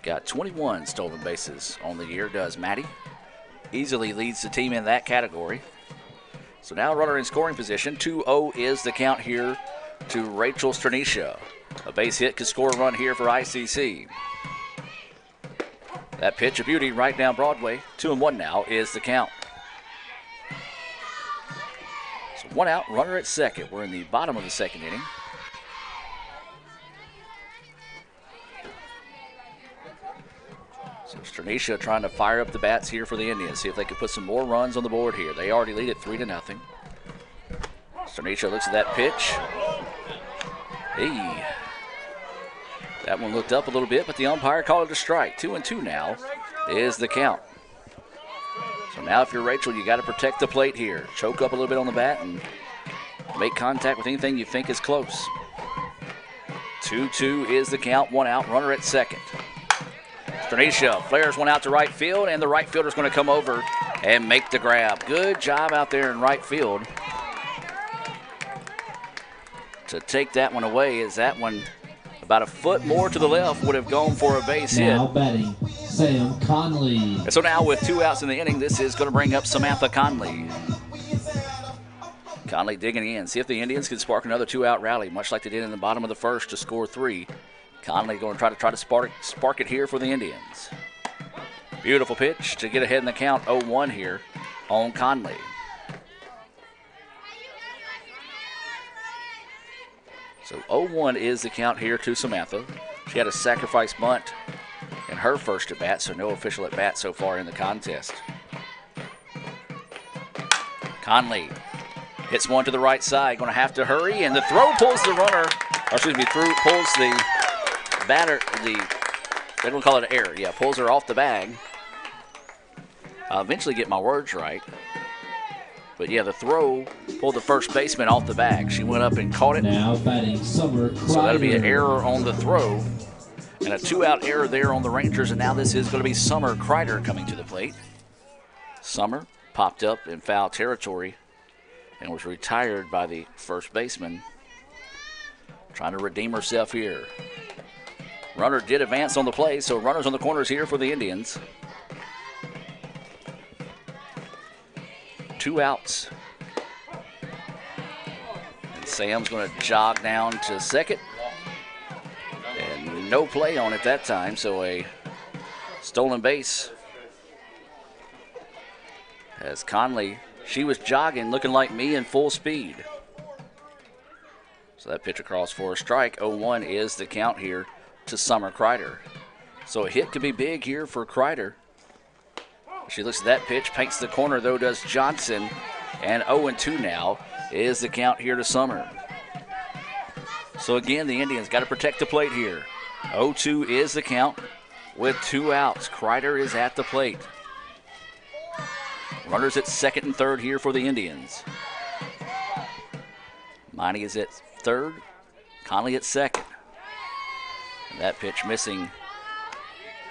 got 21 stolen bases on the year, does Maddie. Easily leads the team in that category. So now runner in scoring position. 2-0 is the count here to Rachel Stranisha. A base hit could score a run here for ICC. That pitch, a beauty right down Broadway. 2-1 now is the count. So 1 out, runner at second. We're in the bottom of the second inning. So Stranisha trying to fire up the bats here for the Indians. See if they can put some more runs on the board here. They already lead it 3-0. Stranisha looks at that pitch. Hey. That one looked up a little bit, but the umpire called it a strike. 2-2 now is the count. So now if you're Rachel, you got to protect the plate here. Choke up a little bit on the bat and make contact with anything you think is close. 2-2 is the count. 1 out, runner at second. Stranisha flares one out to right field, and the right fielder's going to come over and make the grab. Good job out there in right field to take that one away, as that one about a foot more to the left would have gone for a base hit. Now batting, Sam Conley. And so now with 2 outs in the inning, this is going to bring up Samantha Conley. Conley digging in. See if the Indians can spark another 2-out rally, much like they did in the bottom of the first to score 3. Conley going to try to spark it here for the Indians. Beautiful pitch to get ahead in the count. 0-1 here on Conley. So 0-1 is the count here to Samantha. She had a sacrifice bunt in her first at bat, so no official at bat so far in the contest. Conley hits one to the right side, going to have to hurry, and the throw pulls the runner, or excuse me, pulls the batter, they don't call it an error, yeah, pulls her off the bag. I'll eventually get my words right. But yeah, the throw pulled the first baseman off the bag. She went up and caught it. Now batting Summer Kreider. So that'll be an error on the throw. And a 2-out error there on the Rangers. And now this is going to be Summer Kreider coming to the plate. Summer popped up in foul territory and was retired by the first baseman. Trying to redeem herself here. Runner did advance on the play, so runners on the corners here for the Indians. 2 outs. And Sam's going to jog down to second. And no play on it that time, so a stolen base. As Conley, she was jogging, looking like me in full speed. So that pitch across for a strike. 0-1 is the count here to Summer Kreider. So a hit could be big here for Kreider. She looks at that pitch, paints the corner though, does Johnson. And 0-2 now is the count here to Summer. So again, the Indians got to protect the plate here. 0-2 is the count with 2 outs. Kreider is at the plate. Runners at second and third here for the Indians. Miney is at third, Conley at second. And that pitch missing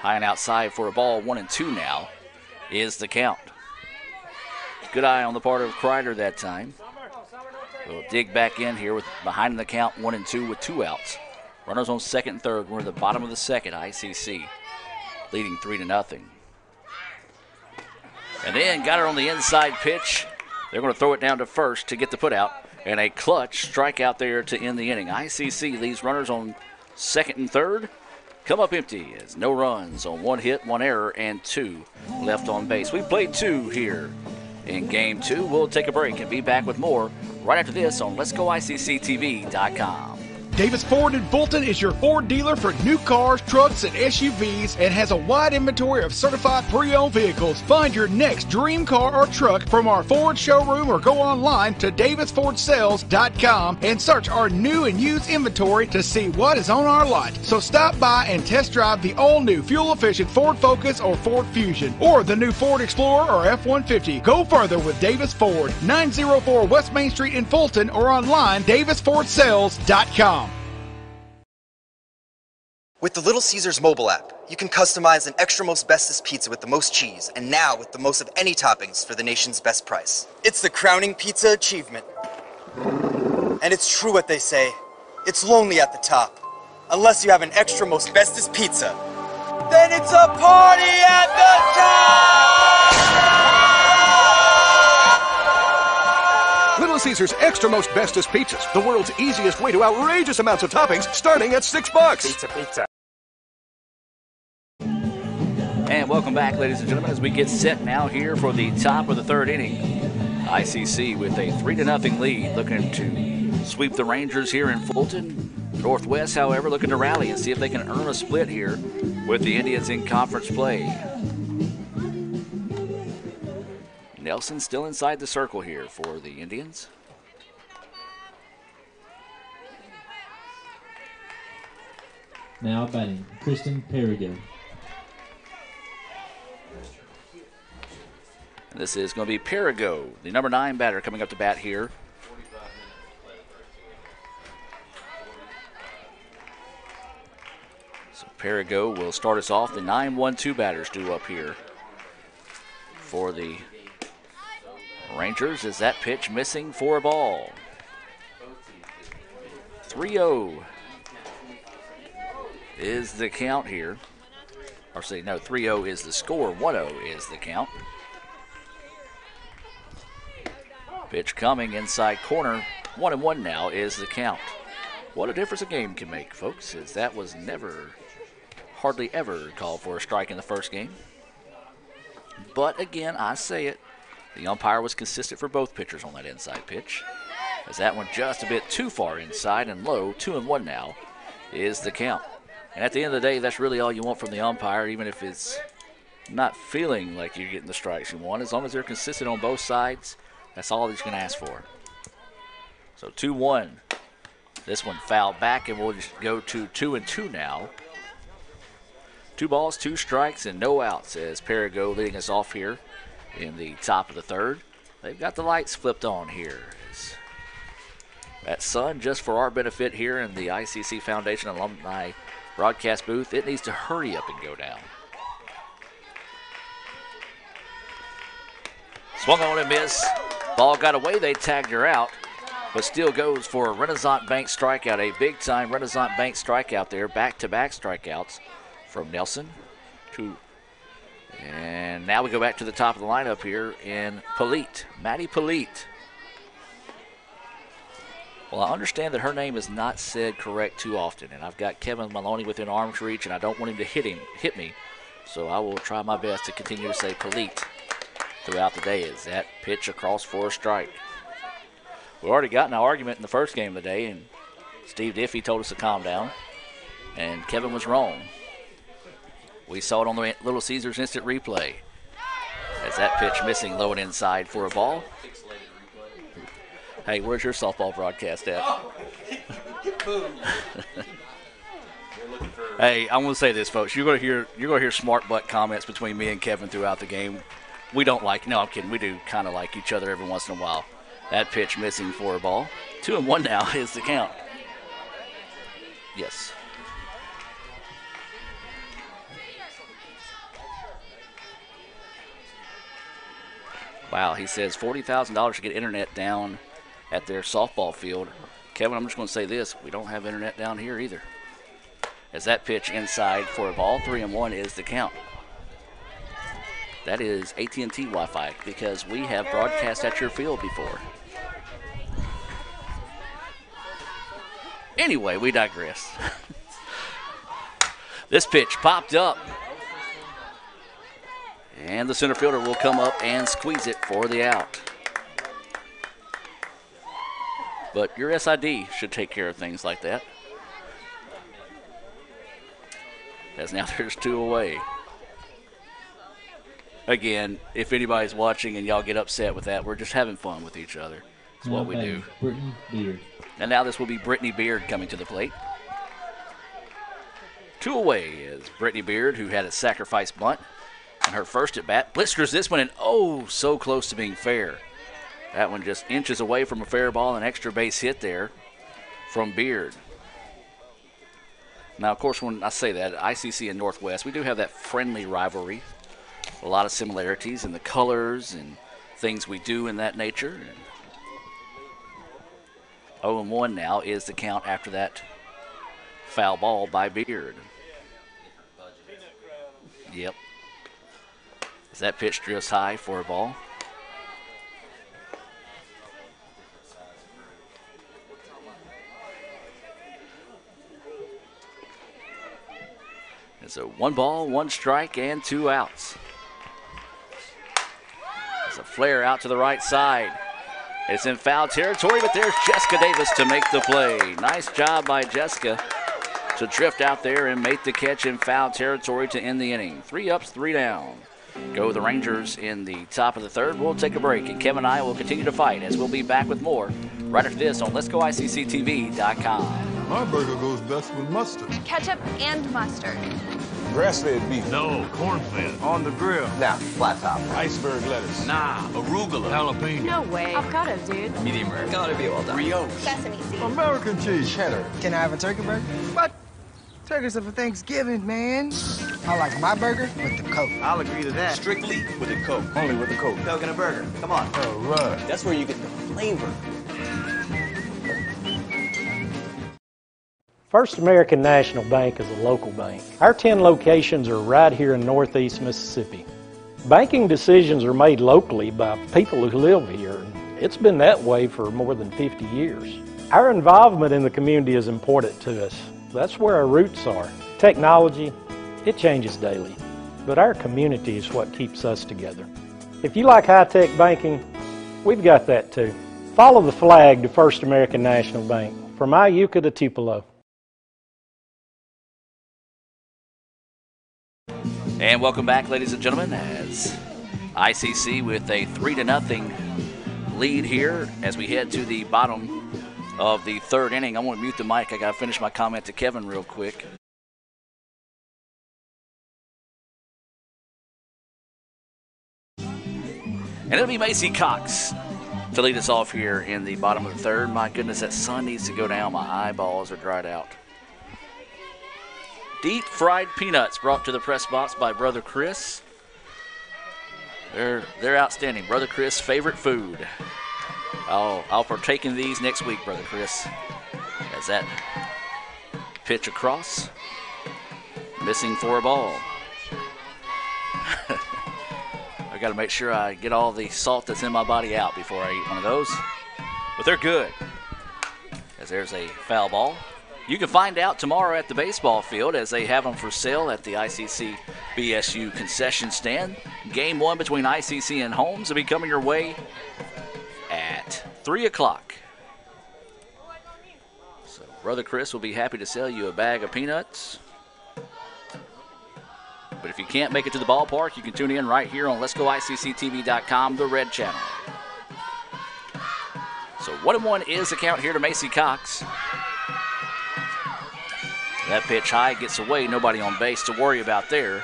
high and outside for a ball. 1-2 now is the count. Good eye on the part of Kreider that time. We'll dig back in here with behind the count 1-2 with 2 outs. Runners on second and third. We're in the bottom of the second. ICC leading 3-0. And then got her on the inside pitch. They're going to throw it down to first to get the put out. And a clutch strikeout there to end the inning. ICC leaves runners on second and third. Come up empty as no runs on 1 hit, 1 error, and 2 left on base. We played 2 here in Game 2. We'll take a break and be back with more right after this on Let'sGoICCTV.com. Davis Ford in Fulton is your Ford dealer for new cars, trucks, and SUVs and has a wide inventory of certified pre-owned vehicles. Find your next dream car or truck from our Ford showroom or go online to davisfordsales.com and search our new and used inventory to see what is on our lot. So stop by and test drive the all-new fuel-efficient Ford Focus or Ford Fusion or the new Ford Explorer or F-150. Go further with Davis Ford, 904 West Main Street in Fulton or online davisfordsales.com. With the Little Caesars mobile app, you can customize an extra most bestest pizza with the most cheese, and now with the most of any toppings for the nation's best price. It's the crowning pizza achievement. And it's true what they say, it's lonely at the top. Unless you have an extra most bestest pizza, then it's a party at the top! Little Caesars Extra Most Bestest Pizzas, the world's easiest way to outrageous amounts of toppings, starting at $6. Pizza. And welcome back, ladies and gentlemen, as we get set now here for the top of the third inning. ICC with a 3-0 lead, looking to sweep the Rangers here in Fulton. Northwest, however, looking to rally and see if they can earn a split here with the Indians in conference play. Nelson still inside the circle here for the Indians. Now batting, Kristen Perigo. And this is going to be Perigo, the number 9 batter, coming up to bat here. So Perigo will start us off. The 9-1-2 batters due up here for the Rangers. Is that pitch missing for a ball? 3-0 is the count here. Or say no, 3-0 is the score. 1-0 is the count. Pitch coming inside corner. 1-1 now is the count. What a difference a game can make, folks, as that was hardly ever called for a strike in the first game. But again, I say it, the umpire was consistent for both pitchers on that inside pitch. As that one just a bit too far inside and low. 2-1 now is the count. And at the end of the day, that's really all you want from the umpire, even if it's not feeling like you're getting the strikes you want. As long as they're consistent on both sides, that's all he's going to ask for. So 2-1. This one fouled back, and we'll just go to 2-2 now. 2 balls, 2 strikes, and no outs as Perigo leading us off here in the top of the third. They've got the lights flipped on here. That sun, just for our benefit here in the ICC Foundation Alumni broadcast booth, it needs to hurry up and go down. Swung on and miss. Ball got away. They tagged her out, but still goes for a Renaissance Bank strikeout, a big-time Renaissance Bank strikeout there, back-to-back strikeouts from Nelson. And now we go back to the top of the lineup here in Polite, Maddie Polite. Well, I understand that her name is not said correct too often, and I've got Kevin Maloney within arm's reach, and I don't want him to hit me, so I will try my best to continue to say Polite throughout the day. Is that pitch across for a strike? We already got in an argument in the first game of the day, and Steve Diffie told us to calm down, and Kevin was wrong. We saw it on the Little Caesars instant replay. As that pitch missing low and inside for a ball. Hey, where's your softball broadcast at? Hey, I'm going to say this, folks. You're going to hear smart butt comments between me and Kevin throughout the game. We don't like. No, I'm kidding. We do kind of like each other every once in a while. That pitch missing for a ball. 2-1 now is the count. Yes. Wow, he says $40,000 to get internet down at their softball field. Kevin, I'm just going to say this. We don't have internet down here either. As that pitch inside for a ball, 3-1 is the count. That is AT&T Wi-Fi because we have broadcast at your field before. Anyway, we digress. This pitch popped up. And the center fielder will come up and squeeze it for the out. But your SID should take care of things like that. as now there's 2 away. Again, if anybody's watching and y'all get upset with that, we're just having fun with each other. That's what we do. Brittany Beard. And now this will be Brittany Beard coming to the plate. 2 away is Brittany Beard, who had a sacrifice bunt on her first at bat. Blitzkers this one, and oh, so close to being fair. That one just inches away from a fair ball, an extra base hit there from Beard. Now, of course, when I say that, ICC and Northwest, we do have that friendly rivalry. A lot of similarities in the colors and things we do in that nature. 0-1 now is the count after that foul ball by Beard. Yep. As that pitch drifts high for a ball. It's a 1 ball, 1 strike, and 2 outs. It's a flare out to the right side. It's in foul territory, but there's Jessica Davis to make the play. Nice job by Jessica to drift out there and make the catch in foul territory to end the inning. 3 ups, 3 down. Go the Rangers in the top of the 3rd. We'll take a break, and Kevin and I will continue to fight as we'll be back with more right after this on Let'sGoICCTV.com. My burger goes best with mustard. Ketchup and mustard. Grass-fed beef. No, corn-fed. On the grill. Now, flat top. Iceberg lettuce. Nah, arugula. Jalapeno. No way. Avocado, dude. Medium rare. Gotta be well done. Brioche. Sesame seeds. American cheese. Cheddar. Can I have a turkey burger? What? Turkeys are for Thanksgiving, man. I like my burger with the Coke. I'll agree to that. Strictly with the Coke. Only with the Coke. Coke and a burger. Come on. All right. That's where you get the flavor. First American National Bank is a local bank. Our 10 locations are right here in Northeast Mississippi. Banking decisions are made locally by people who live here. It's been that way for more than 50 years. Our involvement in the community is important to us. That's where our roots are. Technology, it changes daily, but our community is what keeps us together. If you like high-tech banking, we've got that too. Follow the flag to First American National Bank, from Iuka to Tupelo. And welcome back, ladies and gentlemen, as ICC with a 3-0 lead here as we head to the bottom of the 3rd inning. I'm going to mute the mic. I got to finish my comment to Kevin real quick. And it'll be Macy Cox to lead us off here in the bottom of the 3rd. My goodness, that sun needs to go down. My eyeballs are dried out. Deep fried peanuts brought to the press box by Brother Chris. They're outstanding. Brother Chris' favorite food. I'll partake in these next week, Brother Chris. As that pitch across, missing for a ball. I got to make sure I get all the salt that's in my body out before I eat one of those. But they're good. As there's a foul ball. You can find out tomorrow at the baseball field as they have them for sale at the ICC BSU concession stand. Game 1 between ICC and Holmes will be coming your way at 3 o'clock. So Brother Chris will be happy to sell you a bag of peanuts. But if you can't make it to the ballpark, you can tune in right here on Let'sGoICCTV.com, the Red Channel. So 1-1 is the count here to Macy Cox. That pitch high gets away, nobody on base to worry about there.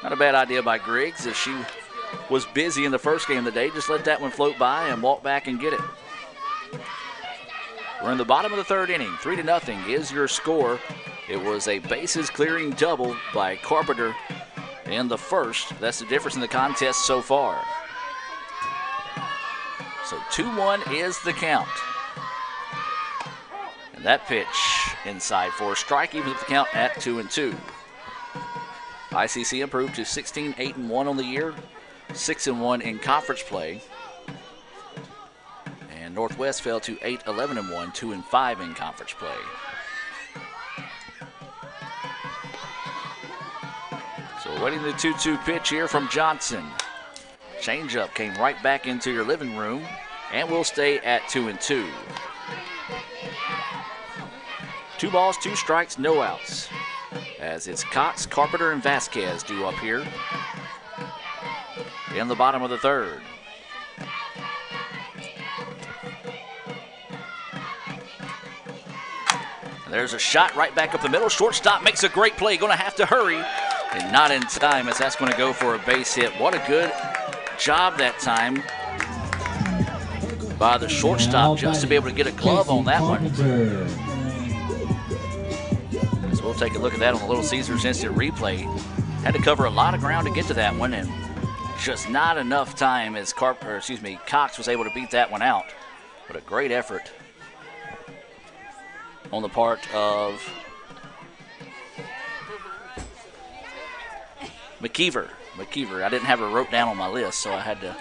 Not a bad idea by Griggs as she was busy in the first game of the day. Just let that one float by and walk back and get it. We're in the bottom of the 3rd inning. 3-0 is your score. It was a bases clearing double by Carpenter in the 1st. That's the difference in the contest so far. So 2-1 is the count. And that pitch inside for a strike, even with the count at 2-2. ICC improved to 16-8-1 on the year, 6-1 in conference play. And Northwest fell to 8-11-1, 2-5 in conference play. So waiting the 2-2 pitch here from Johnson. Changeup came right back into your living room and will stay at 2-2. 2 balls, 2 strikes, no outs. as it's Cox, Carpenter, and Vasquez due up here in the bottom of the third. And there's a shot right back up the middle. Shortstop makes a great play. Going to have to hurry, and not in time as that's going to go for a base hit. What a good job that time by the shortstop just to be able to get a glove on that one. So we'll take a look at that on the Little Caesars instant replay. Had to cover a lot of ground to get to that one, and just not enough time as Cox was able to beat that one out. But a great effort on the part of McKeever. I didn't have her wrote down on my list, so I had to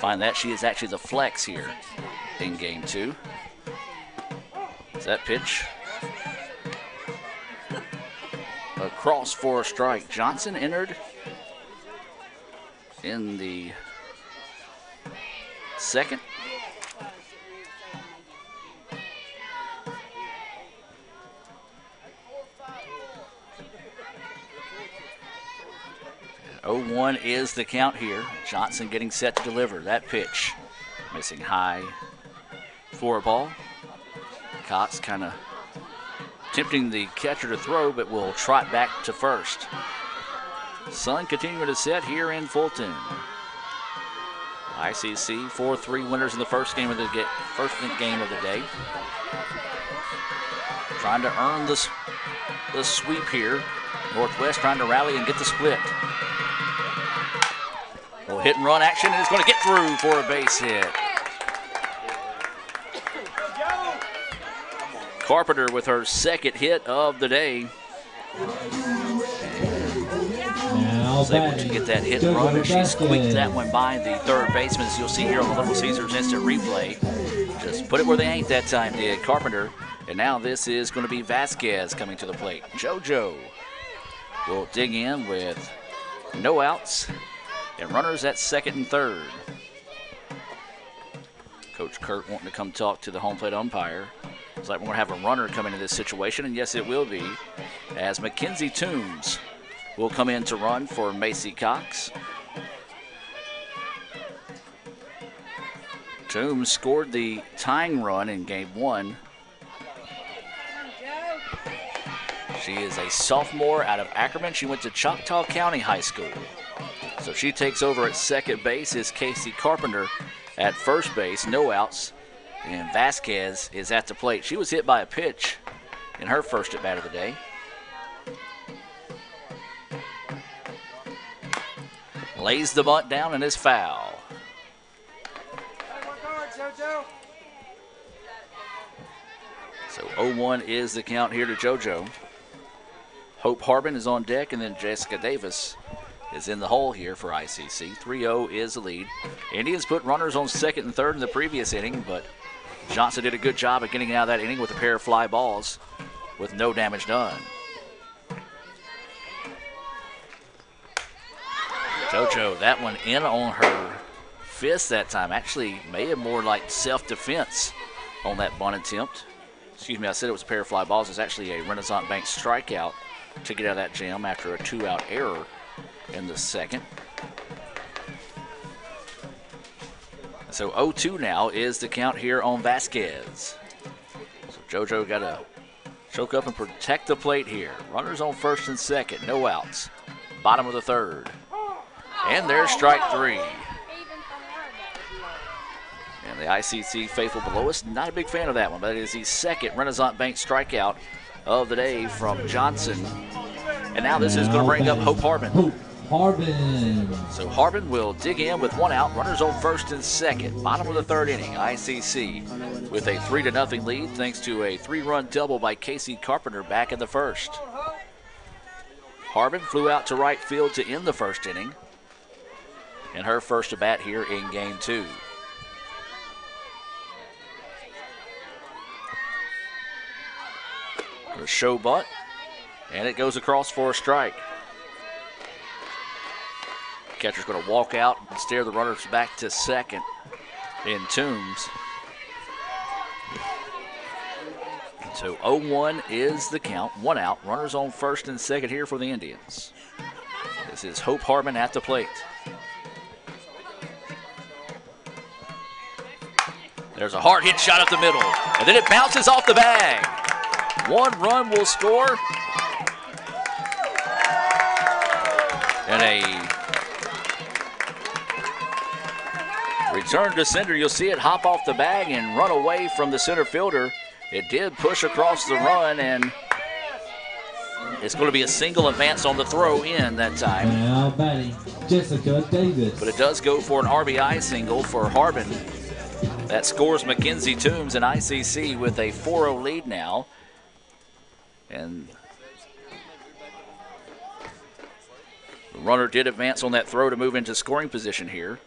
find that. She is actually the flex here in game 2. Is that pitch? Across for a strike. Johnson entered in the second. And 0-1 is the count here. Johnson getting set to deliver. That pitch missing high for a ball. Cox kind of tempting the catcher to throw, but will trot back to first. Sun continuing to set here in Fulton. ICC 4-3 winners in the first game of the day. Trying to earn the sweep here. Northwest trying to rally and get the split. A little hit and run action, and it's going to get through for a base hit. Carpenter with her second hit of the day. Was able to get that hit and run, and she squeaked that one by the third baseman, as you'll see here on the Little Caesars instant replay. Just put it where they ain't that time, did Carpenter. And now this is going to be Vasquez coming to the plate. JoJo will dig in with no outs and runners at second and third. Coach Kurt wanting to come talk to the home plate umpire. It's like we're going to have a runner come into this situation, and yes, it will be, as Mackenzie Toombs will come in to run for Macy Cox. Toombs scored the tying run in game 1. She is a sophomore out of Ackerman. She went to Choctaw County High School. So she takes over at second base. Is Casey Carpenter at first base, no outs. And Vasquez is at the plate. She was hit by a pitch in her first at bat of the day. Lays the bunt down and is foul. So 0-1 is the count here to JoJo. Hope Harbin is on deck, and then Jessica Davis is in the hole here for ICC. 3-0 is the lead. Indians put runners on second and third in the previous inning, but Johnson did a good job of getting out of that inning with a pair of fly balls with no damage done. JoJo, that one in on her fist that time. Actually, may have more like self-defense on that bunt attempt. Excuse me, I said it was a pair of fly balls. It's actually a Renaissance Bank strikeout to get out of that jam after a 2-out error in the second. So 0-2 now is the count here on Vasquez. So JoJo got to choke up and protect the plate here. Runners on first and second, no outs. Bottom of the third. And there's strike 3. And the ICC faithful below us, not a big fan of that one, but it is the second Renaissance Bank strikeout of the day from Johnson. And now this is going to bring up Hope Harbin. So Harbin will dig in with 1 out. Runners on first and second. Bottom of the third inning. ICC with a 3-0 lead thanks to a 3-run double by Casey Carpenter back in the first. Harbin flew out to right field to end the first inning. And her first at bat here in game 2. A show bunt, and it goes across for a strike. Catcher's going to walk out and steer the runners back to second in Toombs. So 0-1 is the count. 1 out. Runners on first and second here for the Indians. This is Hope Harbin at the plate. There's a hard hit shot up the middle, and then it bounces off the bag. 1 run will score. And a return to center. You'll see it hop off the bag and run away from the center fielder. It did push across the run, and it's going to be a single advance on the throw in that time. Now batting, Jessica Davis. But it does go for an RBI single for Harbin. That scores Mackenzie Toombs and ICC with a 4-0 lead now. And the runner did advance on that throw to move into scoring position here.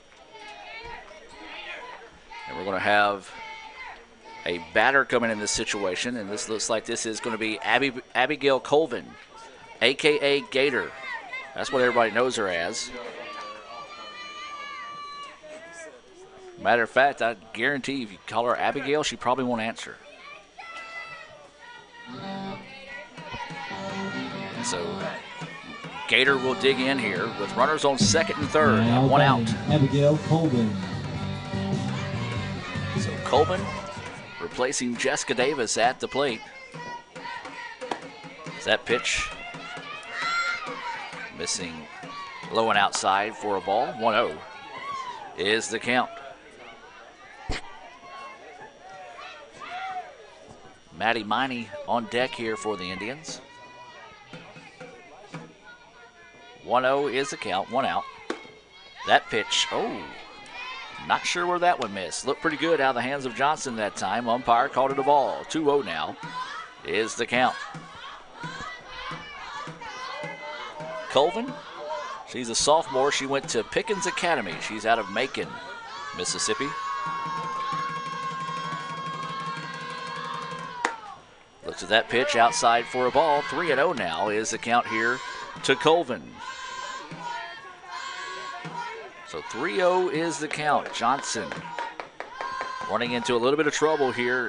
And we're going to have a batter coming in this situation, and this looks like this is going to be Abigail Colvin, a.k.a. Gator. That's what everybody knows her as. Matter of fact, I guarantee if you call her Abigail, she probably won't answer. And so Gator will dig in here with runners on second and third. Now 1 out. Abigail Colvin. So Colvin replacing Jessica Davis at the plate. Is that pitch missing low and outside for a ball? 1-0 is the count. Maddie Miney on deck here for the Indians. 1-0 is the count, 1 out. That pitch, not sure where that one missed. Looked pretty good out of the hands of Johnson that time. Umpire called it a ball. 2-0 now is the count. Colvin, she's a sophomore. She went to Pickens Academy. She's out of Macon, Mississippi. Looks at that pitch outside for a ball. 3-0 now is the count here to Colvin. So 3-0 is the count. Johnson running into a little bit of trouble here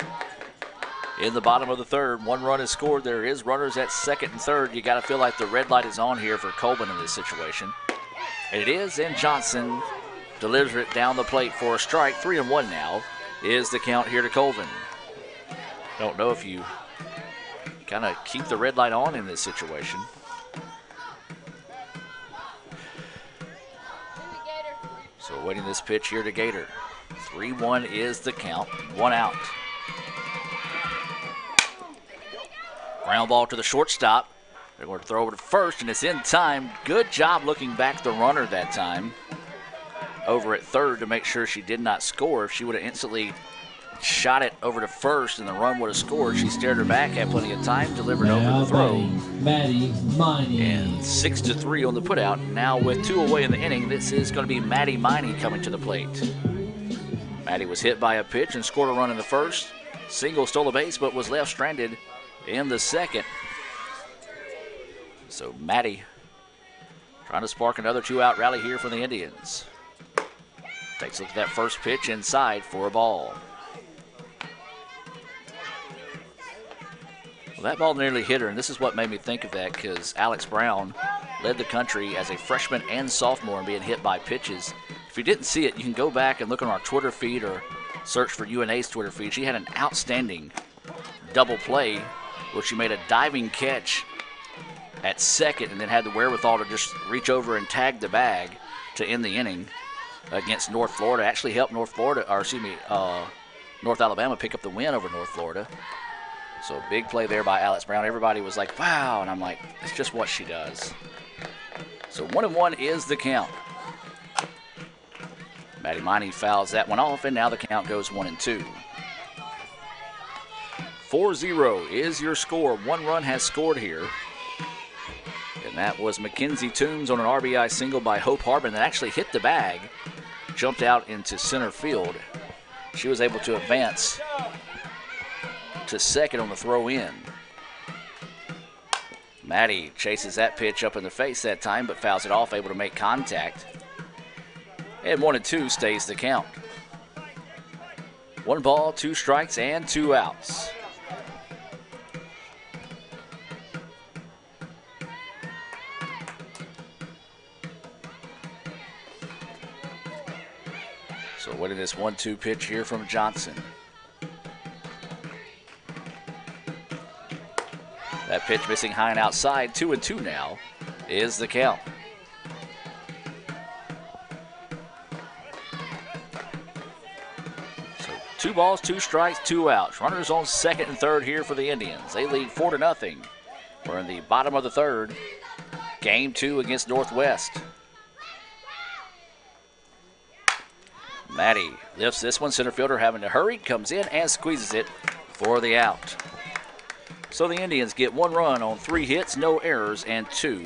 in the bottom of the third. 1 run is scored. There is runners at second and third. You got to feel like the red light is on here for Colvin in this situation. And it is, and Johnson delivers it down the plate for a strike. 3-1 now is the count here to Colvin. Don't know if you kind of keep the red light on in this situation. So waiting this pitch here to Gator. 3-1 is the count. 1 out. Ground ball to the shortstop. They're going to throw over to first, and it's in time. Good job looking back the runner that time over at third to make sure she did not score. If she would have instantly shot it over to first and the run would have scored, she stared her back, had plenty of time, delivered over the throw. Maddie Miney. And 6-3 on the putout. Now with 2 away in the inning, this is going to be Maddie Miney coming to the plate. Maddie was hit by a pitch and scored a run in the first. Single, stole a base, but was left stranded in the second. So Maddie trying to spark another 2-out rally here for the Indians. Takes a look at that first pitch inside for a ball. Well, that ball nearly hit her, and this is what made me think of that, because Alex Brown led the country as a freshman and sophomore in being hit by pitches. If you didn't see it, you can go back and look on our Twitter feed or search for UNA's Twitter feed. She had an outstanding double play where she made a diving catch at second and then had the wherewithal to just reach over and tag the bag to end the inning against North Florida. Actually helped North Alabama pick up the win over North Florida. So big play there by Alex Brown. Everybody was like, wow, and I'm like, it's just what she does. So 1-1 is the count. Maddie Miney fouls that one off, and now the count goes 1-2. 4-0 is your score. 1 run has scored here. And that was Mackenzie Toombs on an RBI single by Hope Harbin that actually hit the bag, jumped out into center field. She was able to advance to second on the throw in. Maddie chases that pitch up in the face that time, but fouls it off, able to make contact. And 1-2 stays the count. 1 ball, 2 strikes, and 2 outs. this 1-2 pitch here from Johnson. That pitch missing high and outside. 2-2 now is the count. So 2 balls, 2 strikes, 2 outs. Runners on second and third here for the Indians. They lead 4-0. We're in the bottom of the third. Game 2 against Northwest. Maddie lifts this one. Center fielder having to hurry. Comes in and squeezes it for the out. So the Indians get 1 run on 3 hits, no errors, and 2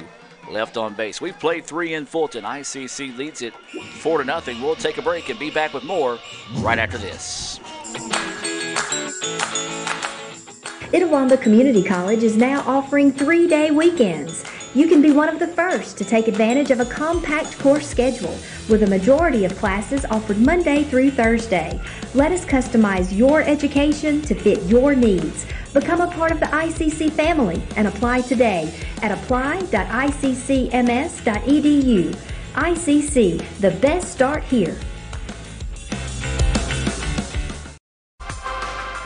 left on base. We've played 3 in Fulton. ICC leads it 4-0. We'll take a break and be back with more right after this. Itawamba Community College is now offering 3-day weekends. You can be one of the first to take advantage of a compact course schedule with a majority of classes offered Monday through Thursday. Let us customize your education to fit your needs. Become a part of the ICC family and apply today at apply.iccms.edu. ICC, the best start here.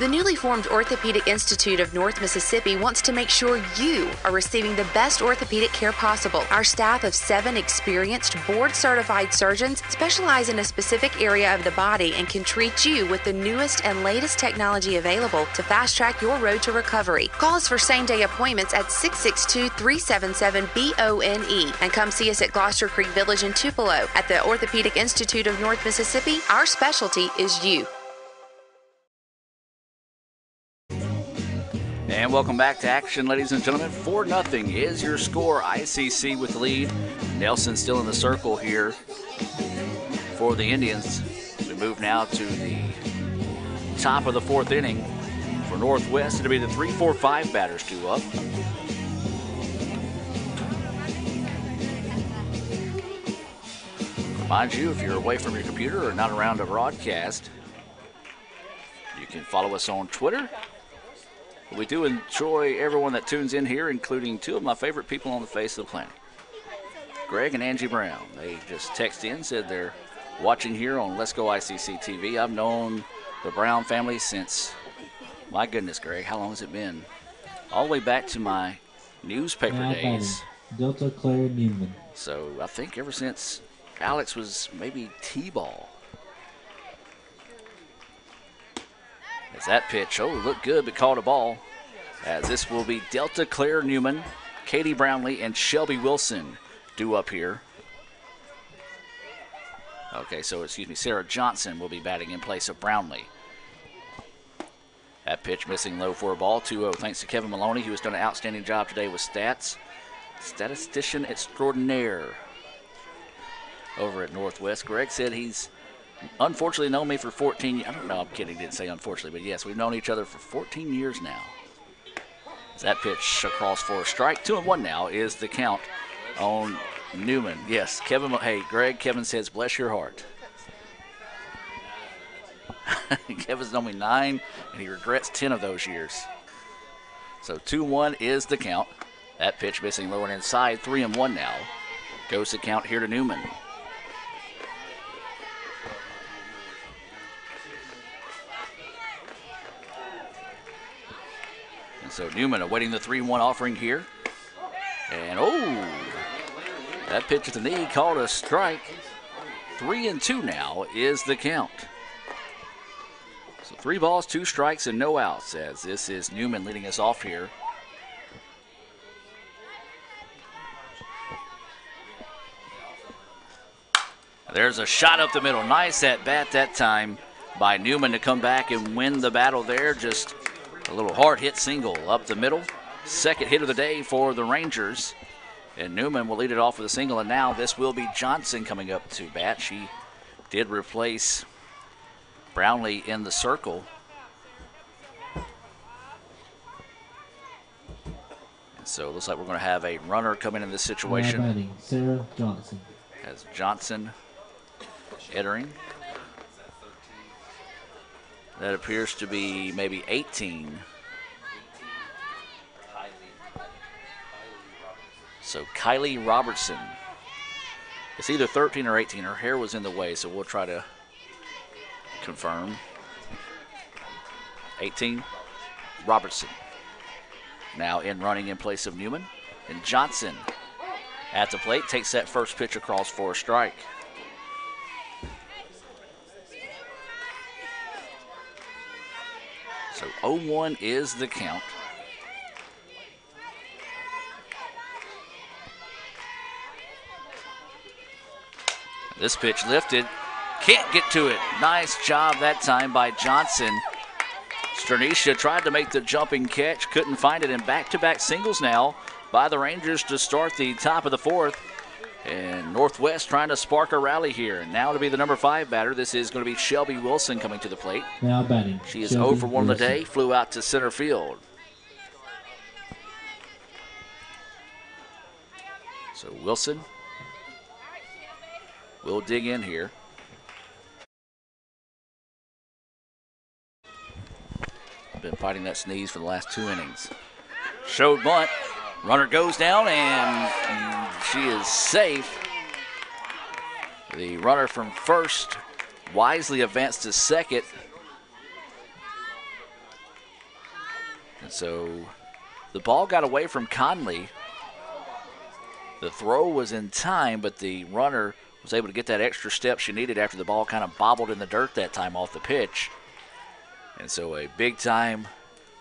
The newly formed Orthopedic Institute of North Mississippi wants to make sure you are receiving the best orthopedic care possible. Our staff of 7 experienced, board-certified surgeons specialize in a specific area of the body and can treat you with the newest and latest technology available to fast-track your road to recovery. Call us for same-day appointments at 662-377-BONE and come see us at Gloucester Creek Village in Tupelo. At the Orthopedic Institute of North Mississippi, our specialty is you. And welcome back to action, ladies and gentlemen. 4-0 is your score. ICC with the lead. Nelson still in the circle here for the Indians. We move now to the top of the 4th inning. For Northwest, it'll be the 3-4-5 batters due up. Remind you, if you're away from your computer or not around a broadcast, you can follow us on Twitter. We do enjoy everyone that tunes in here, including 2 of my favorite people on the face of the planet. Greg and Angie Brown. They just texted in, said they're watching here on Let's Go ICC TV. I've known the Brown family since, my goodness, Greg, how long has it been? All the way back to my newspaper days. Delta Claire Newman. So I think ever since Alex was maybe T-ball. As that pitch, looked good, but called a ball. As this will be Delta Claire Newman, Katie Brownlee, and Shelby Wilson due up here. Okay, so Sarah Johnson will be batting in place of Brownlee. That pitch missing low for a ball, 2-0 thanks to Kevin Maloney, who has done an outstanding job today with stats. Statistician extraordinaire over at Northwest. Greg said he's unfortunately known me for 14 years. I don't know, I'm kidding, didn't say unfortunately, but yes, we've known each other for 14 years now. As that pitch across for a strike, 2-1 now is the count on Newman. Yes, Greg, Kevin says, bless your heart. Kevin's known me 9, and he regrets 10 of those years. So 2-1 is the count. That pitch missing lower and inside, 3-1 now. Goes the count here to Newman. So Newman awaiting the 3-1 offering here. And that pitch at the knee called a strike. 3-2 now is the count. So 3 balls, 2 strikes, and no outs, as this is Newman leading us off here. There's a shot up the middle. Nice at bat that time by Newman to come back and win the battle there. Just a little hard hit single up the middle. Second hit of the day for the Rangers. And Newman will lead it off with a single. And now this will be Johnson coming up to bat. She did replace Brownlee in the circle. And so it looks like we're going to have a runner coming in this situation. Batting, Sarah Johnson. As Johnson entering. That appears to be maybe 18. So Kylie Robertson. It's either 13 or 18. Her hair was in the way, so we'll try to confirm. 18, Robertson. Now in running in place of Newman. And Johnson at the plate takes that first pitch across for a strike. So 0-1 is the count. This pitch lifted. Can't get to it. Nice job that time by Johnson. Sternisha tried to make the jumping catch, couldn't find it, and back-to-back singles now by the Rangers to start the top of the fourth. And Northwest trying to spark a rally here. And now to be the number 5 batter, this is going to be Shelby Wilson coming to the plate. Now batting. She is Shelby 0 for 1 on the Wilson. day, flew out to center field. So Wilson will dig in here. Been fighting that sneeze for the last 2 innings. Showed bunt. Runner goes down and she is safe. The runner from first wisely advanced to second. And so the ball got away from Conley. The throw was in time, but the runner was able to get that extra step she needed after the ball kind of bobbled in the dirt that time off the pitch. And so a big-time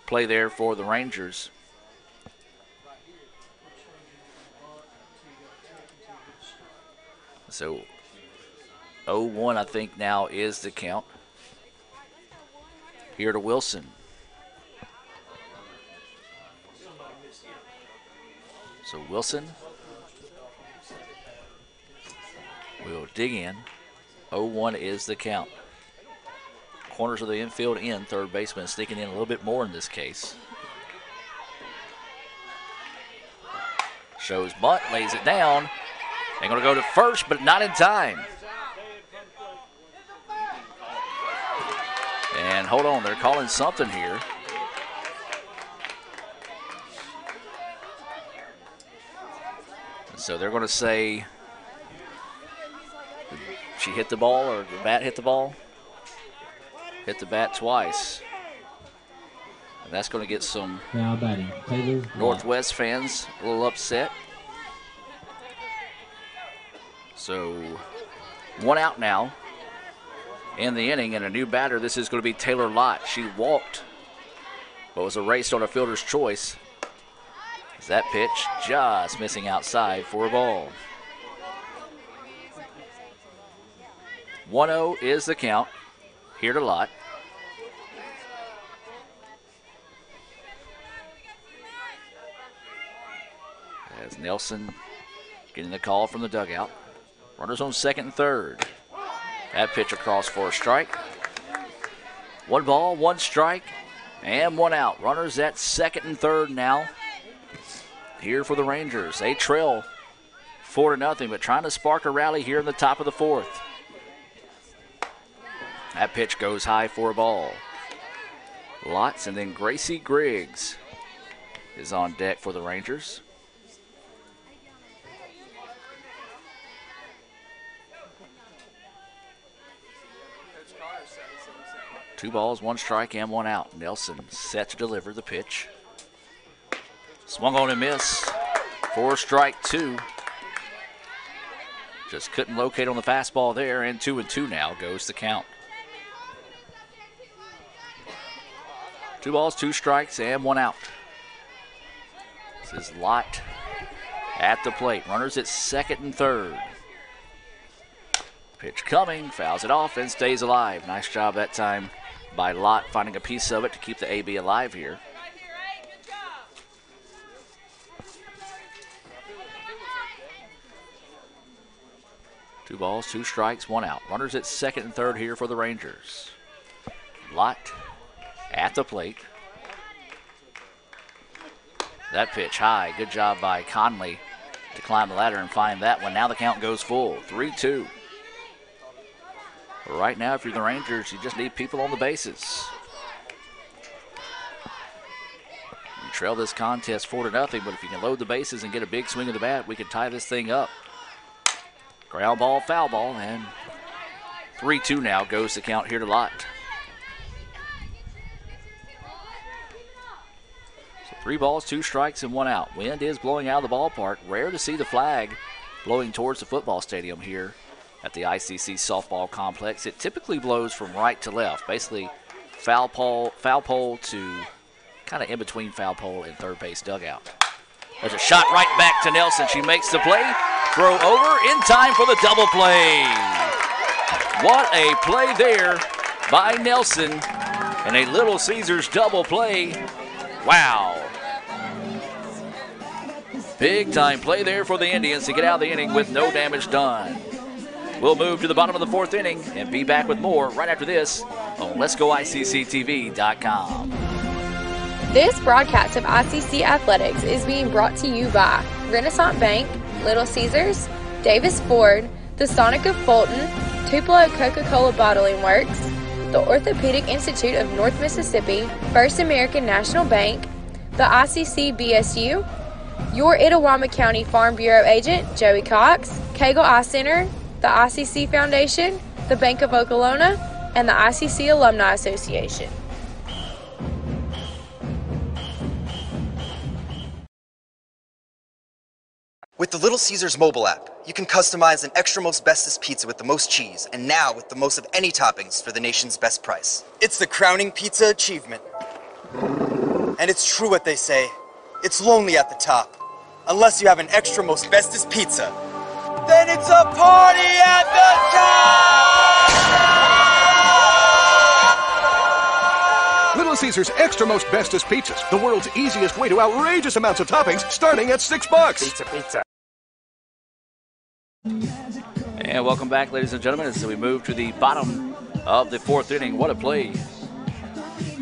play there for the Rangers. So 0-1, I think, now is the count. Here to Wilson. So Wilson will dig in. 0-1 is the count. Corners of the infield in, third baseman sneaking in a little bit more in this case. Shows bunt, lays it down. They're going to go to first, but not in time. And hold on, they're calling something here. So they're going to say she hit the ball or the bat hit the ball. Hit the bat twice. And that's going to get some Now batting. Taylor Northwest fans a little upset. So 1 out now in the inning, and a new batter. This is going to be Taylor Lott. She walked, but was erased on a fielder's choice. As that pitch just missing outside for a ball. 1-0 is the count. Here to Lott. As Nelson getting the call from the dugout. Runners on second and third. That pitch across for a strike. 1 ball, 1 strike, and 1 out. Runners at second and third now. Here for the Rangers. They trail 4-0, but trying to spark a rally here in the top of the fourth. That pitch goes high for a ball. Lots, and then Gracie Griggs is on deck for the Rangers. Two balls, 1 strike, and 1 out. Nelson set to deliver the pitch. Swung on and miss for strike 2. Just couldn't locate on the fastball there, and 2-2 now goes the count. 2 balls, 2 strikes, and 1 out. This is Lott at the plate. Runners at second and third. Pitch coming, fouls it off, and stays alive. Nice job that time by Lott, finding a piece of it to keep the AB alive here. Two balls, 2 strikes, 1 out. Runners at second and third here for the Rangers. Lott at the plate. That pitch high. Good job by Conley to climb the ladder and find that one. Now the count goes full. 3-2. Right now, if you're the Rangers, you just need people on the bases. You trail this contest 4-0, but if you can load the bases and get a big swing of the bat, we could tie this thing up. Ground ball, foul ball, and 3-2 now goes the count here to Lott. So 3 balls, 2 strikes, and 1 out. Wind is blowing out of the ballpark. Rare to see the flag blowing towards the football stadium here at the ICC softball complex. It typically blows from right to left, basically foul pole to kind of in between foul pole and third base dugout. There's a shot right back to Nelson. She makes the play. Throw over in time for the double play. What a play there by Nelson. And a Little Caesars double play. Wow. Big time play there for the Indians to get out of the inning with no damage done. We'll move to the bottom of the 4th inning and be back with more right after this on Let'sGoICCTV.com. This broadcast of ICC Athletics is being brought to you by Renaissance Bank, Little Caesars, Davis Ford, the Sonic of Fulton, Tupelo Coca-Cola Bottling Works, the Orthopedic Institute of North Mississippi, First American National Bank, the ICC BSU, your Itawamba County Farm Bureau agent, Joey Cox, Cagle Eye Center, the ICC Foundation, the Bank of Okolona, and the ICC Alumni Association. With the Little Caesars mobile app, you can customize an extra most bestest pizza with the most cheese, and now with the most of any toppings for the nation's best price. It's the crowning pizza achievement. And it's true what they say, it's lonely at the top. Unless you have an extra most bestest pizza, then it's a party at the top! Little Caesars Extra Most Bestest Pizzas, the world's easiest way to outrageous amounts of toppings, starting at $6. Pizza. And welcome back, ladies and gentlemen, as we move to the bottom of the 4th inning. What a play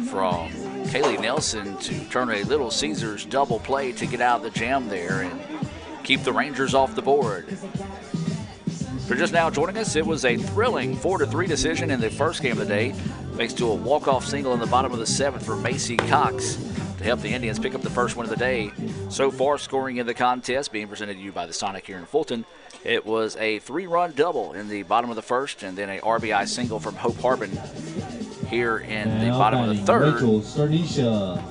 from Kaylee Nelson to turn a Little Caesars double play to get out of the jam there and keep the Rangers off the board. If you're just now joining us, it was a thrilling 4-3 decision in the first game of the day, thanks to a walk-off single in the bottom of the 7th for Macy Cox to help the Indians pick up the first win of the day. So far, scoring in the contest, being presented to you by the Sonic here in Fulton, it was a 3-run double in the bottom of the 1st, and then a RBI single from Hope Harbin here in the bottom of the 3rd. Rachel Sternisha.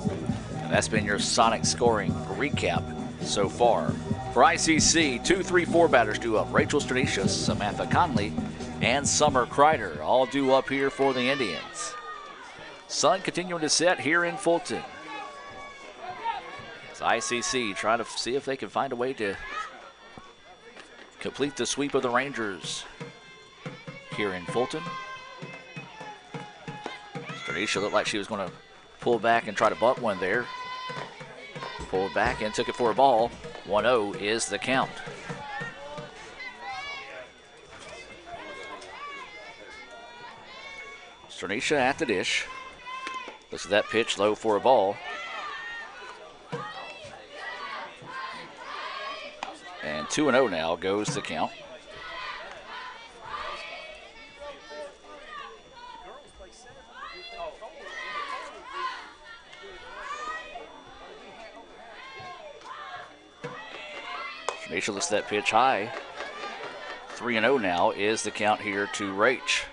And that's been your Sonic scoring recap so far. For ICC, 2-3-4 batters due up. Rachel Sternisha, Samantha Conley, and Summer Kreider, all due up here for the Indians. Sun continuing to set here in Fulton. It's ICC trying to see if they can find a way to complete the sweep of the Rangers here in Fulton. Sternisha looked like she was going to pull back and try to bunt one there. Pulled back and took it for a ball. 1-0 is the count. Sternisha at the dish. Looks at that pitch, low for a ball. And 2-0 now goes the count. Sternisha looks at that pitch high. 3-0 now is the count here to Rach.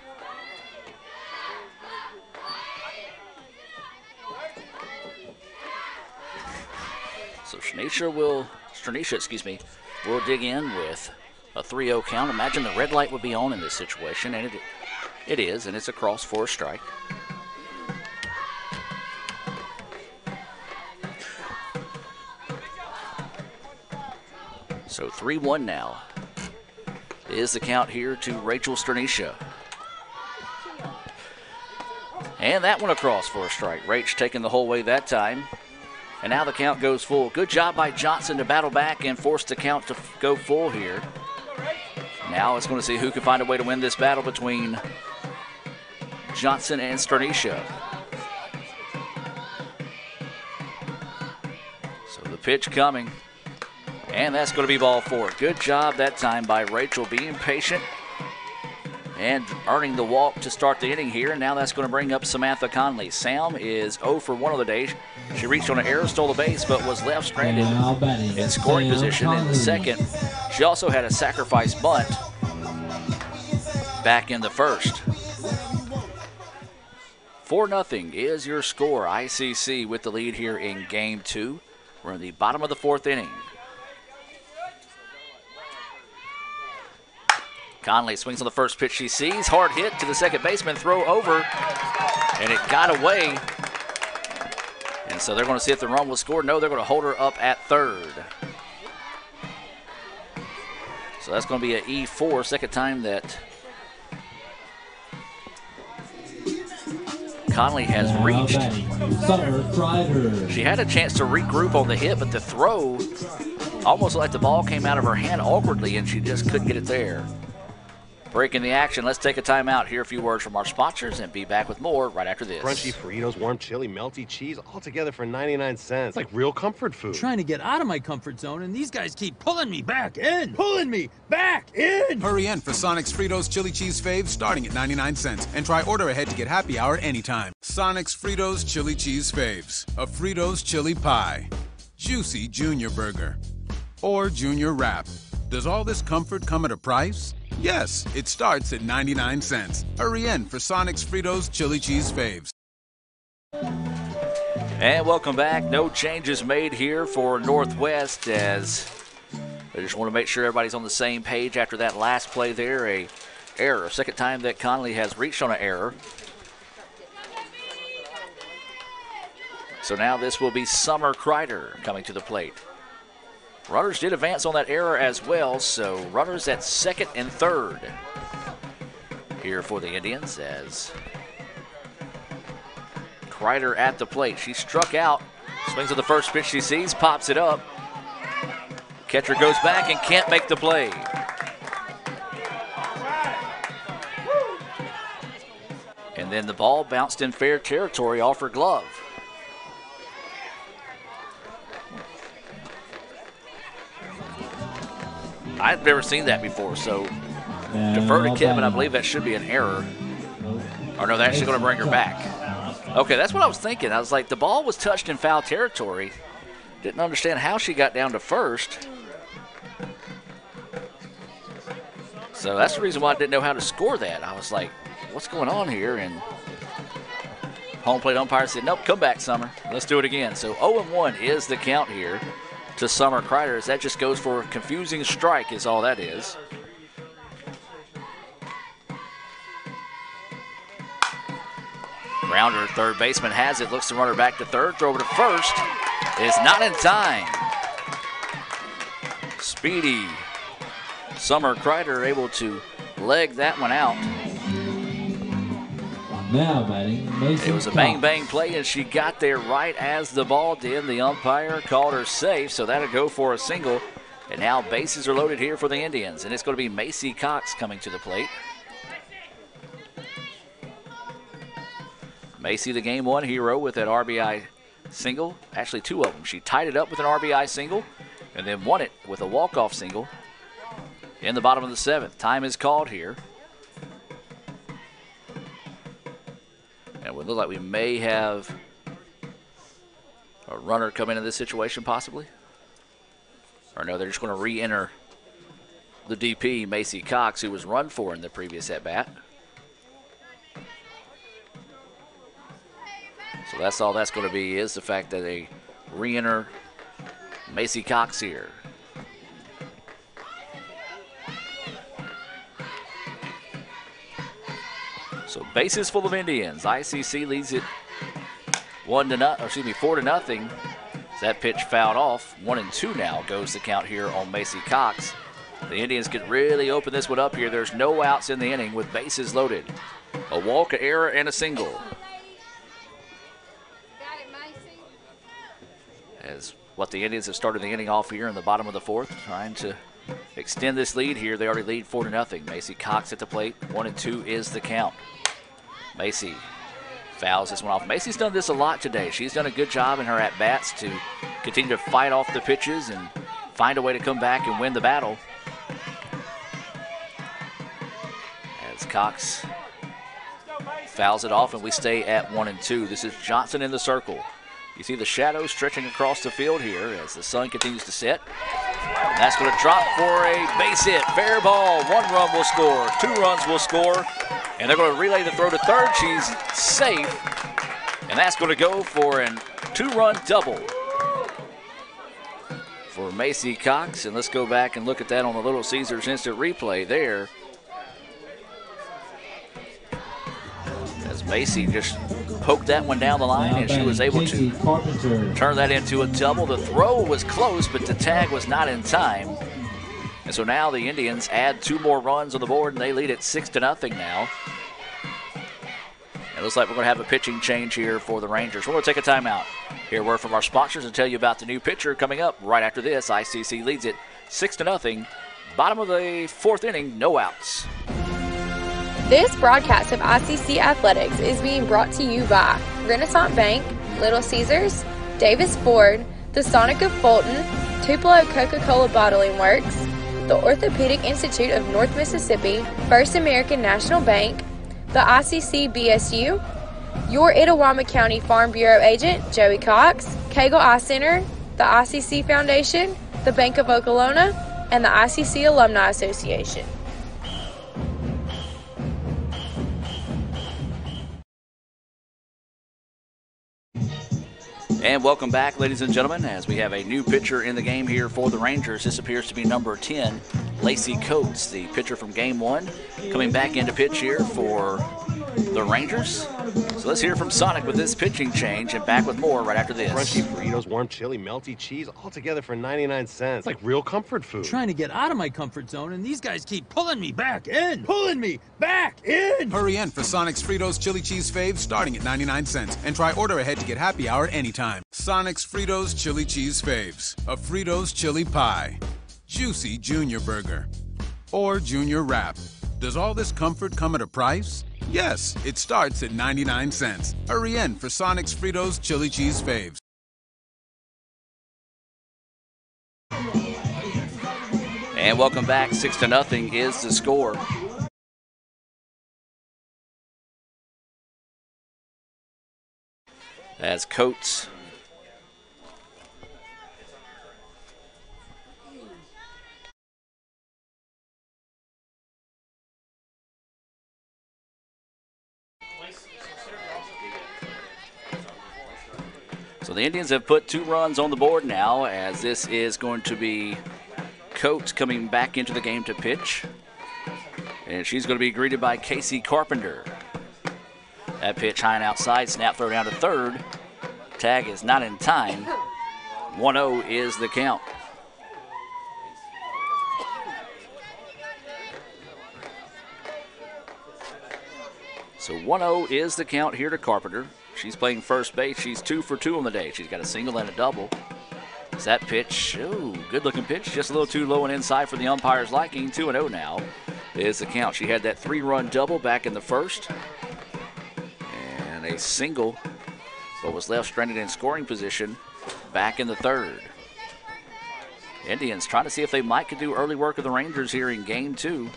So Sternisha will dig in with a 3-0 count. Imagine the red light would be on in this situation, and it is, and it's a cross for a strike. So 3-1 now is the count here to Rachel Sternisha. And that one across for a strike. Rach taking the whole way that time. And now the count goes full. Good job by Johnson to battle back and force the count to go full here. Now it's going to see who can find a way to win this battle between Johnson and Sternisha. So the pitch coming. And that's going to be ball 4. Good job that time by Rachel being patient and earning the walk to start the inning here. And now that's going to bring up Samantha Conley. Sam is 0 for 1 of the day. She reached on an error, stole the base, but was left stranded in scoring position in the second. She also had a sacrifice bunt. back in the first. 4-0 is your score. ICC with the lead here in game 2. We're in the bottom of the 4th inning. Conley swings on the first pitch she sees. Hard hit to the second baseman. Throw over. And it got away. And so they're going to see if the run will score. No, they're going to hold her up at third. So that's going to be an E4. Second time that Conley has reached. Summer Crider. She had a chance to regroup on the hit, but the throw almost like the ball came out of her hand awkwardly, and she just couldn't get it there. Breaking the action, let's take a timeout, hear a few words from our sponsors, and be back with more right after this. Crunchy Fritos, warm chili, melty cheese, all together for 99 cents. Like real comfort food. I'm trying to get out of my comfort zone, and these guys keep pulling me back in. Pulling me back in. Hurry in for Sonic's Fritos Chili Cheese Faves starting at 99 cents. And try order ahead to get happy hour anytime. Sonic's Fritos Chili Cheese Faves. A Fritos chili pie. Juicy Junior Burger. Or Junior Wrap. Does all this comfort come at a price? Yes, it starts at 99 cents. Hurry in for Sonic's Fritos Chili Cheese Faves. And welcome back. No changes made here for Northwest, as I just want to make sure everybody's on the same page after that last play there. A error. Second time that Conley has reached on an error. So now this will be Summer Crider coming to the plate. Runners did advance on that error as well, so runners at second and third here for the Indians as Crider at the plate. She struck out, swings at the first pitch she sees, pops it up. Catcher goes back and can't make the play. And then the ball bounced in fair territory off her glove. I've never seen that before, so defer to Kevin. I believe that should be an error. Or no, they're actually going to bring her back. Okay, that's what I was thinking. I was like, the ball was touched in foul territory. Didn't understand how she got down to first. So that's the reason why I didn't know how to score that. I was like, what's going on here? And home plate umpire said, nope, come back, Summer. Let's do it again. So 0-1 is the count here to Summer Crider. That just goes for a confusing strike is all that is. Grounder, third baseman has it, looks to run her back to third, throw over to first, is not in time. Speedy Summer Crider able to leg that one out. Now batting, Mason. It was a bang-bang play, and she got there right as the ball did. The umpire called her safe, so that'll go for a single. And now bases are loaded here for the Indians, and it's going to be Macy Cox coming to the plate. Macy, the game one hero with that RBI single. Actually, two of them. She tied it up with an RBI single and then won it with a walk-off single in the bottom of the seventh. Time is called here. And it would look like we may have a runner come into this situation possibly. Or no, they're just going to re-enter the DP, Macy Cox, who was run for in the previous at-bat. So that's all that's going to be, is the fact that they re-enter Macy Cox here. So bases full of Indians. ICC leads it 4-0. That pitch fouled off. 1-2 now goes the count here on Macy Cox. The Indians could really open this one up here. There's no outs in the inning with bases loaded. A walk, an error, and a single. As what the Indians have started the inning off here in the bottom of the fourth, trying to extend this lead here. They already lead 4-0. Macy Cox at the plate. 1-2 is the count. Macy fouls this one off. Macy's done this a lot today. She's done a good job in her at-bats to continue to fight off the pitches and find a way to come back and win the battle. As Cox fouls it off, and we stay at 1-2. This is Johnson in the circle. You see the shadows stretching across the field here as the sun continues to set. That's going to drop for a base hit. Fair ball. 1 run will score. 2 runs will score. And they're going to relay the throw to third. She's safe. And that's going to go for a 2-run double for Macy Cox. And let's go back and look at that on the Little Caesars instant replay there. As Macy just poked that one down the line, and she was able to turn that into a double. The throw was close, but the tag was not in time. And so now the Indians add 2 more runs on the board, and they lead it 6-0 now. It looks like we're going to have a pitching change here for the Rangers. We're going to take a timeout. Hear a word from our sponsors and tell you about the new pitcher coming up right after this. ICC leads it 6-0. Bottom of the 4th inning, no outs. This broadcast of ICC Athletics is being brought to you by Renaissance Bank, Little Caesars, Davis Ford, the Sonic of Fulton, Tupelo Coca-Cola Bottling Works, the Orthopedic Institute of North Mississippi, First American National Bank, the ICC BSU, your Itawamba County Farm Bureau agent, Joey Cox, Cagle Eye Center, the ICC Foundation, the Bank of Okolona, and the ICC Alumni Association. And welcome back, ladies and gentlemen, as we have a new pitcher in the game here for the Rangers. This appears to be number 10, Lacey Coates, the pitcher from Game 1, coming back into pitch here for the Rangers. So let's hear from Sonic with this pitching change, and back with more right after this. Crunchy burritos, warm chili, melty cheese, all together for 99 cents. It's like real comfort food. I'm trying to get out of my comfort zone, and these guys keep pulling me back in. Pulling me back in. Hurry in for Sonic's Fritos Chili Cheese Faves starting at 99 cents. And try order ahead to get happy hour anytime. Sonic's Fritos Chili Cheese Faves. A Fritos chili pie. Juicy Junior Burger. Or Junior Wrap. Does all this comfort come at a price? Yes, it starts at 99 cents. Hurry in for Sonic's Fritos Chili Cheese Faves. And welcome back. 6-0 is the score. As Coates So the Indians have put 2 runs on the board now, as this is going to be Coates coming back into the game to pitch. And she's going to be greeted by Casey Carpenter. That pitch high and outside, snap throw down to third. Tag is not in time. 1-0 is the count. So 1-0 is the count here to Carpenter. She's playing first base. She's 2 for 2 on the day. She's got a single and a double. Is that pitch? Ooh, good-looking pitch. Just a little too low and inside for the umpire's liking. 2-0 now is the count. She had that 3-run double back in the first. And a single, but was left stranded in scoring position back in the third. Indians trying to see if they might could do early work of the Rangers here in Game 2.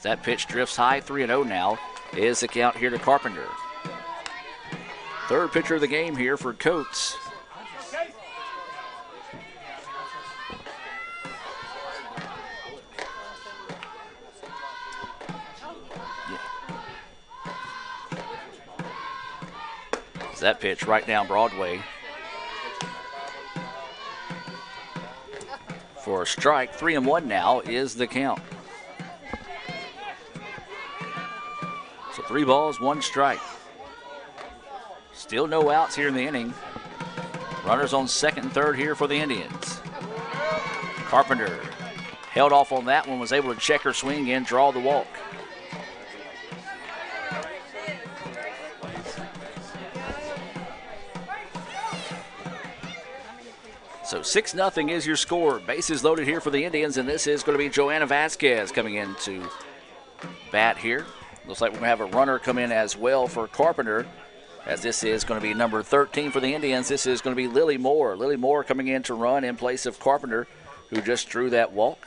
That pitch drifts high. 3-0 now is the count here to Carpenter. Third pitcher of the game here for Coates. That pitch right down Broadway for a strike. 3-1 now is the count. So 3 balls, 1 strike. Still no outs here in the inning. Runners on second and third here for the Indians. Carpenter held off on that one, was able to check her swing and draw the walk. So 6-0 is your score. Bases loaded here for the Indians, and this is going to be Joanna Vasquez coming in to bat here. Looks like we're going to have a runner come in as well for Carpenter, as this is going to be number 13 for the Indians. This is going to be Lily Moore. Lily Moore coming in to run in place of Carpenter, who just drew that walk.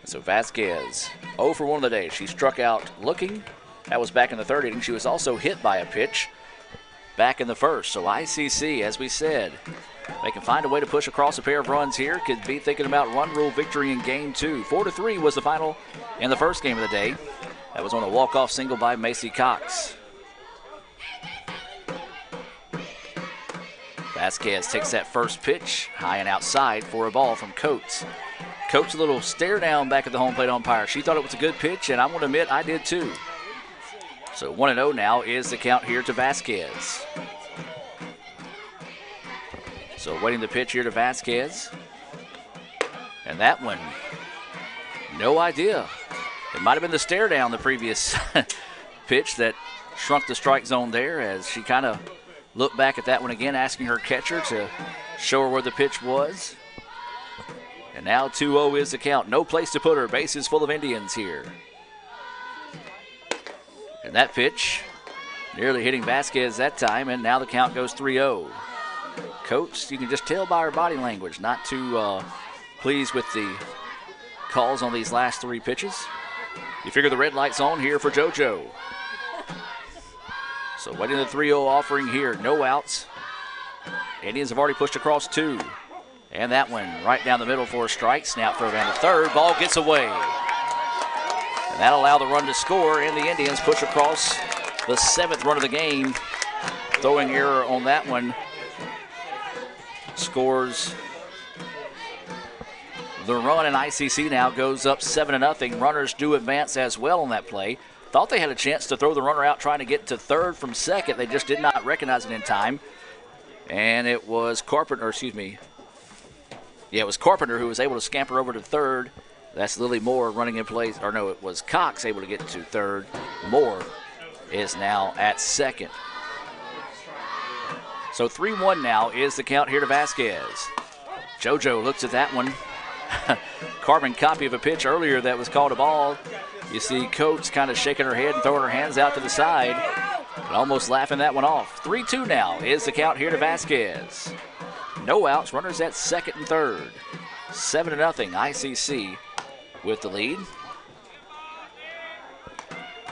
So Vasquez, 0 for 1 of the day. She struck out looking. That was back in the third inning. She was also hit by a pitch. back in the first. So ICC, as we said, they can find a way to push across a pair of runs here. Could be thinking about run rule victory in game 2. 4-3 was the final in the first game of the day. That was on a walk-off single by Macy Cox. Vasquez takes that first pitch, high and outside for a ball from Coates. Coates a little stare down back at the home plate umpire. She thought it was a good pitch, and I'm going to admit I did too. So 1-0 now is the count here to Vasquez. So waiting the pitch here to Vasquez. And that one, no idea. It might have been the stare down the previous pitch that shrunk the strike zone there, as she kind of looked back at that one again, asking her catcher to show her where the pitch was. And now 2-0 is the count. No place to put her. Bases full of Indians here. And that pitch nearly hitting Vasquez that time, and now the count goes 3-0. Coates, you can just tell by her body language, not too pleased with the calls on these last 3 pitches. You figure the red light's on here for JoJo. So waiting the 3-0 offering here. No outs. Indians have already pushed across 2. And that one right down the middle for a strike. Snap throw down to third. Ball gets away. And that'll allow the run to score, and the Indians push across the 7th run of the game. Throwing error on that one scores the run, and ICC now goes up 7-0. Runners do advance as well on that play. Thought they had a chance to throw the runner out trying to get to third from second. They just did not recognize it in time. And it was Carpenter, it was Carpenter who was able to scamper over to third. That's Lily Moore running in place. Or no, it was Cox able to get to third. Moore is now at second. So 3-1 now is the count here to Vasquez. JoJo looks at that one. Carbon copy of a pitch earlier that was called a ball. You see Coates kind of shaking her head and throwing her hands out to the side and almost laughing that one off. 3-2 now is the count here to Vasquez. No outs, runners at second and third. 7-0, ICC with the lead.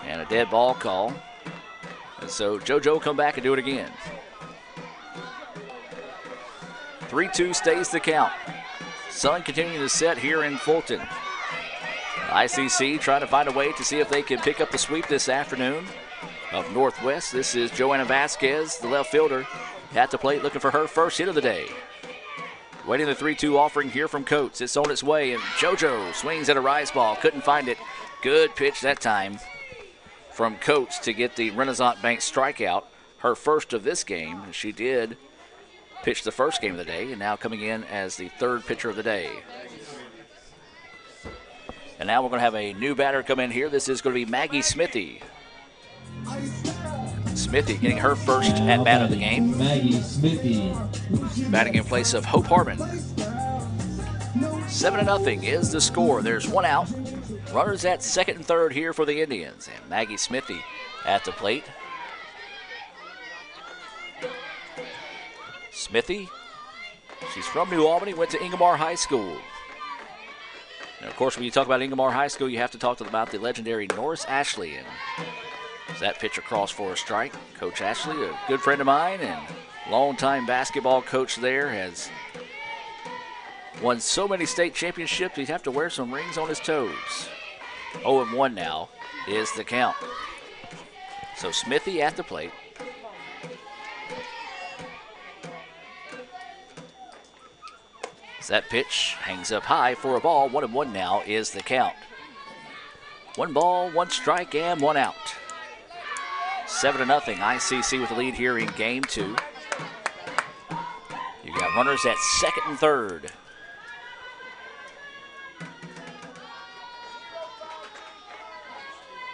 And a dead ball call. And so JoJo come back and do it again. 3-2 stays the count. Sun continuing to set here in Fulton. ICC trying to find a way to see if they can pick up the sweep this afternoon of Northwest. This is Joanna Vasquez, the left fielder, at the plate looking for her first hit of the day. Waiting the 3-2 offering here from Coates. It's on its way, and JoJo swings at a rise ball. Couldn't find it. Good pitch that time from Coates to get the Renaissance Bank strikeout, her first of this game. She did pitch the first game of the day, and now coming in as the 3rd pitcher of the day. And now we're going to have a new batter come in here. This is going to be Maggie Smithy. Smithy getting her first at-bat of the game. Maggie Smithy. Batting in place of Hope Harmon. 7-0 is the score. There's 1 out. Runners at second and third here for the Indians. And Maggie Smithy at the plate. Smithy, she's from New Albany, went to Ingomar High School. And of course, when you talk about Ingomar High School, you have to talk about the legendary Norris Ashley. And that pitch across for a strike. Coach Ashley, a good friend of mine and longtime basketball coach there, has won so many state championships, he'd have to wear some rings on his toes. 0-1 now is the count. So Smithy at the plate. That pitch hangs up high for a ball. 1-1 now is the count. 1 ball, 1 strike, and 1 out. 7-0, ICC with the lead here in game 2. You got runners at second and third.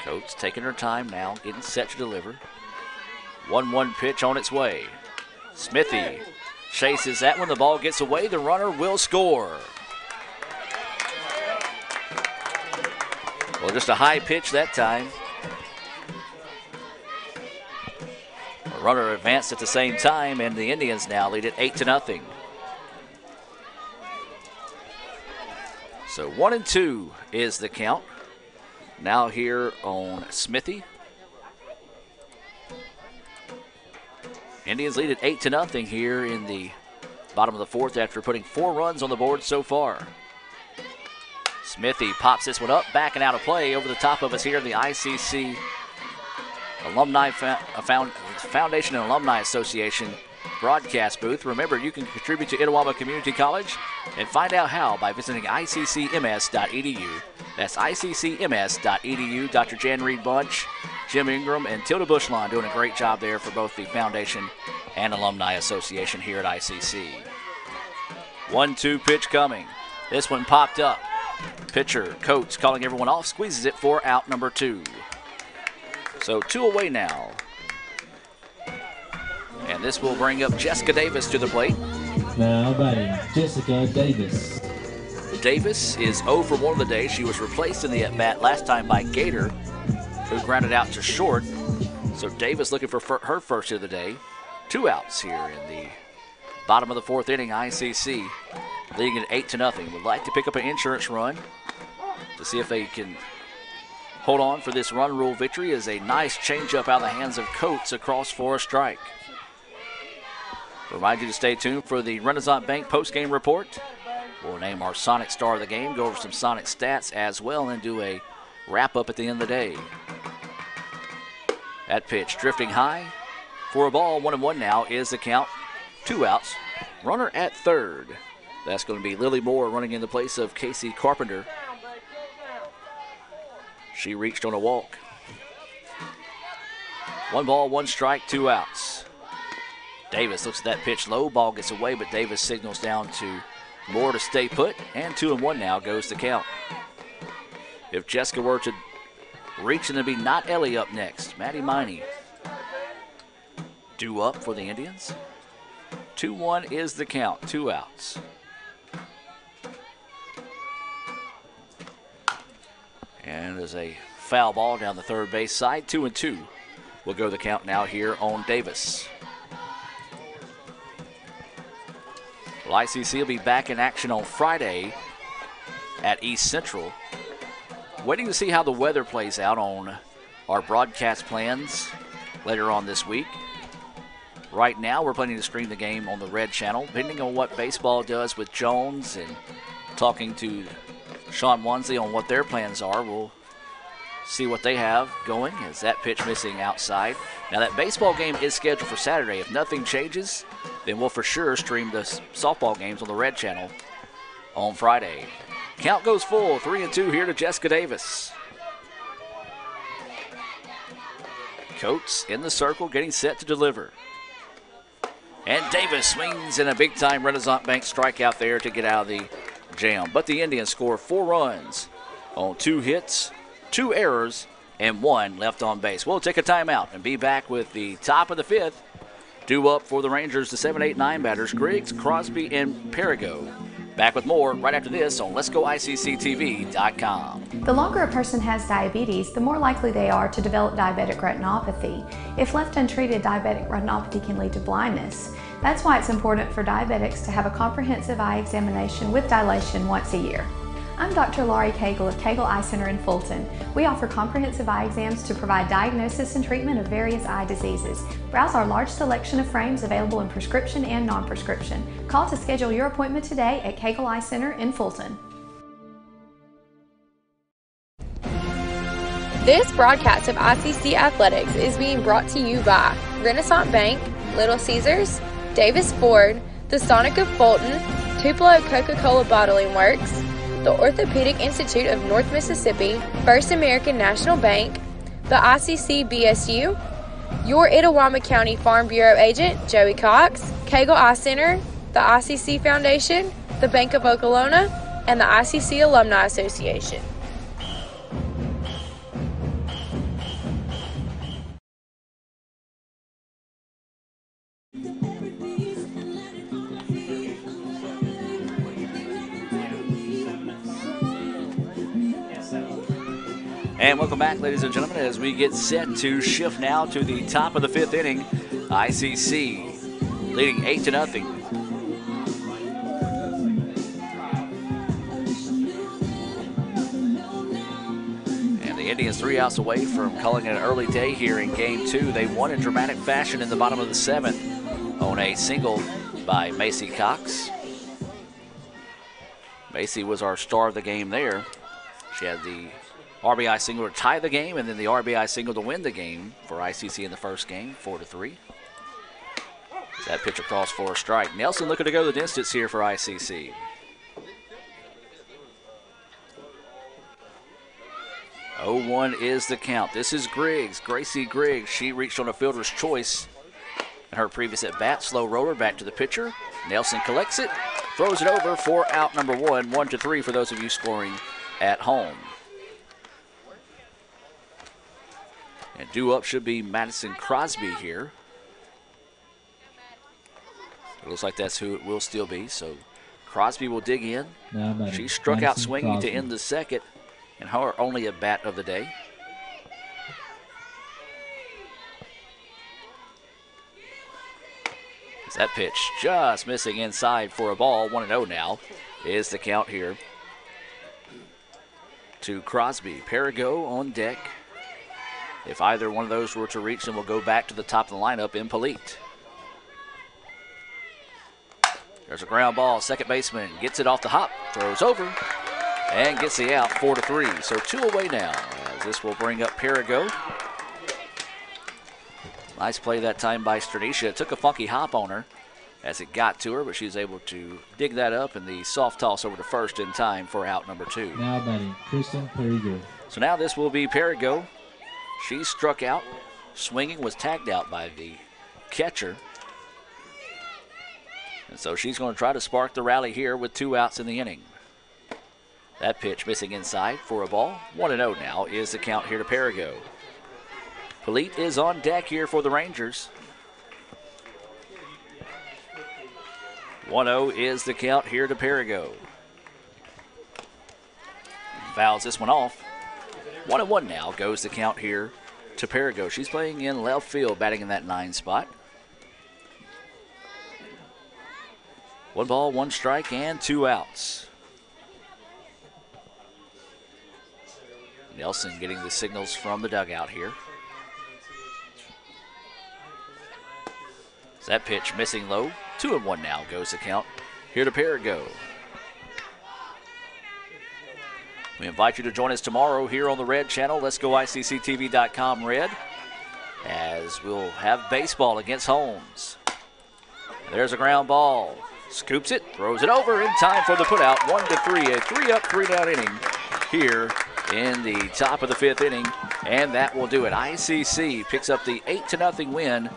Coates taking her time now, getting set to deliver. 1-1 pitch on its way. Smithy chases that one. The ball gets away. The runner will score. Well, just a high pitch that time. The runner advanced at the same time, and the Indians now lead it 8-0. So 1-2 is the count. Now here on Smithy. Indians lead at 8-0 here in the bottom of the fourth after putting 4 runs on the board so far. Smithy pops this one up, back and out of play over the top of us here in the ICC Alumni Foundation and Alumni Association broadcast booth. Remember, you can contribute to Itawamba Community College and find out how by visiting iccms.edu. That's iccms.edu. Dr. Jan Reed Bunch, Jim Ingram, and Tilda Bushlawn doing a great job there for both the Foundation and Alumni Association here at ICC. 1-2 pitch coming. This one popped up. Pitcher Coates calling everyone off, squeezes it for out number 2. So 2 away now. And this will bring up Jessica Davis to the plate. Now batting, Jessica Davis. Davis is 0 for 1 of the day. She was replaced in the at-bat last time by Gator, who grounded out to short. So Davis looking for her first hit of the day. 2 outs here in the bottom of the 4th inning. ICC leading at 8-0. Would like to pick up an insurance run to see if they can hold on for this run rule victory. Is a nice changeup out of the hands of Coates across for a strike. Remind you to stay tuned for the Renaissance Bank postgame report. We'll name our Sonic star of the game, go over some Sonic stats as well, and do a wrap-up at the end of the day. That pitch drifting high for a ball. 1-1 now is the count. 2 outs. Runner at third. That's going to be Lily Moore running in the place of Casey Carpenter. She reached on a walk. 1 ball, 1 strike, 2 outs. Davis looks at that pitch low. Ball gets away, but Davis signals down to Moore to stay put. And 2-1 now goes the count. If Jessica were to reach, and it'd be not Ellie up next. Maddie Miney due up for the Indians. 2-1 is the count. 2 outs. And there's a foul ball down the third base side. 2-2 will go the count now here on Davis. Well, ICC will be back in action on Friday at East Central. Waiting to see how the weather plays out on our broadcast plans later on this week. Right now, we're planning to stream the game on the Red Channel. Depending on what baseball does with Jones and talking to Sean Wansley on what their plans are, we'll see what they have going. As that pitch missing outside. Now, that baseball game is scheduled for Saturday. If nothing changes, then we'll for sure stream the softball games on the Red Channel on Friday. Count goes full. 3-2 here to Jessica Davis. Coates in the circle, getting set to deliver. And Davis swings in a big-time Renaissance Bank strikeout there to get out of the jam. But the Indians score 4 runs on 2 hits, 2 errors, and 1 left on base. We'll take a timeout and be back with the top of the 5th. Due up for the Rangers, the 7, 8, 9 batters, Griggs, Crosby, and Perigo. Back with more right after this on Let'sGoICCTV.com. The longer a person has diabetes, the more likely they are to develop diabetic retinopathy. If left untreated, diabetic retinopathy can lead to blindness. That's why it's important for diabetics to have a comprehensive eye examination with dilation once a year. I'm Dr. Laurie Cagle of Cagle Eye Center in Fulton. We offer comprehensive eye exams to provide diagnosis and treatment of various eye diseases. Browse our large selection of frames available in prescription and non-prescription. Call to schedule your appointment today at Cagle Eye Center in Fulton. This broadcast of ICC Athletics is being brought to you by Renaissance Bank, Little Caesars, Davis Ford, the Sonic of Fulton, Tupelo Coca-Cola Bottling Works, the Orthopedic Institute of North Mississippi, First American National Bank, the ICC BSU, your Itawamba County Farm Bureau agent, Joey Cox, Cagle Eye Center, the ICC Foundation, the Bank of Okolona, and the ICC Alumni Association. And welcome back, ladies and gentlemen, as we get set to shift now to the top of the 5th inning. ICC leading 8-0. And the Indians 3 outs away from calling it an early day here in Game 2. They won in dramatic fashion in the bottom of the 7th. on a single by Macy Cox. Macy was our star of the game there. She had the RBI single to tie the game and then the RBI single to win the game for ICC in the first game, 4-3. That pitch across for a strike. Nelson looking to go the distance here for ICC. Oh, 0-1 is the count. This is Griggs, Gracie Griggs. She reached on a fielder's choice in her previous at-bat. Slow roller back to the pitcher. Nelson collects it, throws it over for out number 1, 1-3 for those of you scoring at home. And due up should be Madison Crosby here. It looks like that's who it will still be. So Crosby will dig in. She struck out swinging Crosby to end the second, and her only a bat of the day. As that pitch just missing inside for a ball. 1-0 now is the count here to Crosby. Perigo on deck. If either one of those were to reach, then we'll go back to the top of the lineup in Polite. There's a ground ball. Second baseman gets it off the hop, throws over, and gets the out, 4-3. So 2 away now, as this will bring up Perigo. Nice play that time by Stranicia. It took a funky hop on her as it got to her, but she was able to dig that up, and the soft toss over to first in time for out number 2. Now batting, Kristen Perigo. So now this will be Perigo. She struck out. Swinging, was tagged out by the catcher. And so she's going to try to spark the rally here with 2 outs in the inning. That pitch missing inside for a ball. 1-0 now is the count here to Perigo. Polite is on deck here for the Rangers. 1-0 is the count here to Perigo. Fouls this one off. 1-1 now goes the count here to Perigo. She's playing in left field, batting in that 9 spot. 1 ball, 1 strike, and 2 outs. Nelson getting the signals from the dugout here. So that pitch missing low. 2-1 now goes the count here to Perigo. We invite you to join us tomorrow here on the Red Channel. Let's go ICCTV.com Red, as we'll have baseball against Holmes. There's a ground ball. Scoops it, throws it over in time for the putout. 1-3, a 3-up, 3-down inning here in the top of the 5th inning, and that will do it. ICC picks up the 8-0 win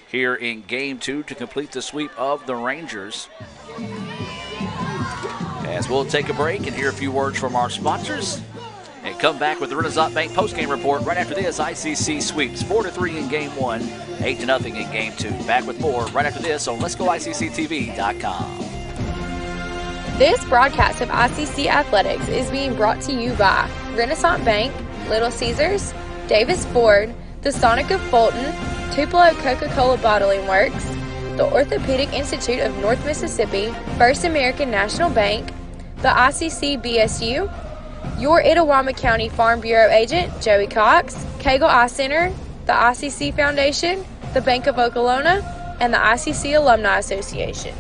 here in Game 2 to complete the sweep of the Rangers. As we'll take a break and hear a few words from our sponsors and come back with the Renaissance Bank postgame report right after this. ICC sweeps 4-3 in Game 1, 8-0 in Game 2. Back with more right after this on Let'sGoICCTV.com. This broadcast of ICC Athletics is being brought to you by Renaissance Bank, Little Caesars, Davis Ford, the Sonic of Fulton, Tupelo Coca-Cola Bottling Works, the Orthopedic Institute of North Mississippi, First American National Bank, the ICC BSU, your Itawamba County Farm Bureau agent, Joey Cox, Cagle Eye Center, the ICC Foundation, the Bank of Okolona, and the ICC Alumni Association.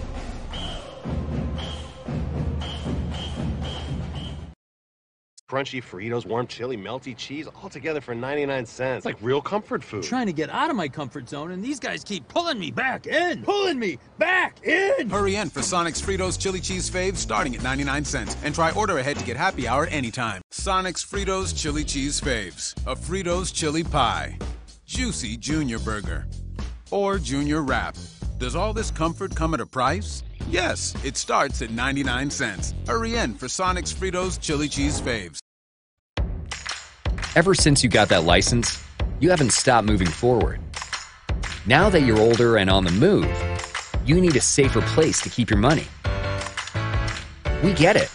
Crunchy Fritos, warm chili, melty cheese, all together for 99 cents. It's like real comfort food. I'm trying to get out of my comfort zone, and these guys keep pulling me back in. Pulling me back in! Hurry in for Sonic's Fritos Chili Cheese Faves starting at 99 cents. And try order ahead to get happy hour anytime. Sonic's Fritos Chili Cheese Faves. A Fritos chili pie. Juicy Junior Burger. Or Junior Wrap. Does all this comfort come at a price? Yes, it starts at 99 cents. Hurry in for Sonic's Fritos Chili Cheese Faves. Ever since you got that license, you haven't stopped moving forward. Now that you're older and on the move, you need a safer place to keep your money. We get it.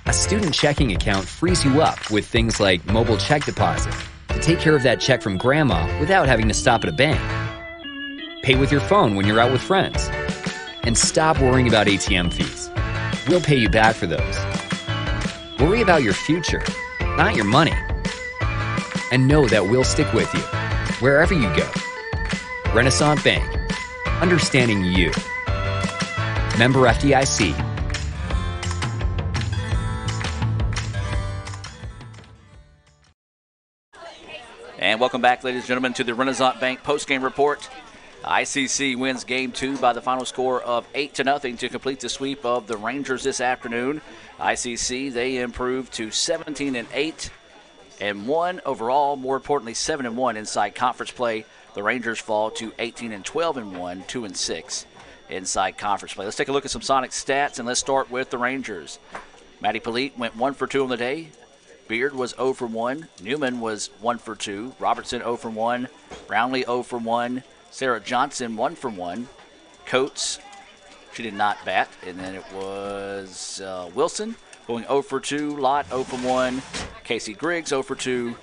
A student checking account frees you up with things like mobile check deposit to take care of that check from grandma without having to stop at a bank. Pay with your phone when you're out with friends. And stop worrying about ATM fees. We'll pay you back for those. Worry about your future, not your money. And know that we'll stick with you, wherever you go. Renaissance Bank. understanding you. Member FDIC. And welcome back, ladies and gentlemen, to the Renaissance Bank postgame report. ICC wins Game 2 by the final score of 8-0 to complete the sweep of the Rangers this afternoon. ICC, they improved to 17-8 and 1 overall. More importantly, 7-1 inside conference play. The Rangers fall to 18-12 and 1, 2-6 inside conference play. Let's take a look at some Sonic stats, and let's start with the Rangers. Maddie Polite went 1 for 2 on the day. Beard was 0 for 1. Newman was 1 for 2. Robertson 0 for 1. Brownlee 0 for 1. Sarah Johnson 1 for 1. Coates, she did not bat. And then it was Wilson going 0 for 2. Lott 0 for 1. Casey Griggs 0 for 2.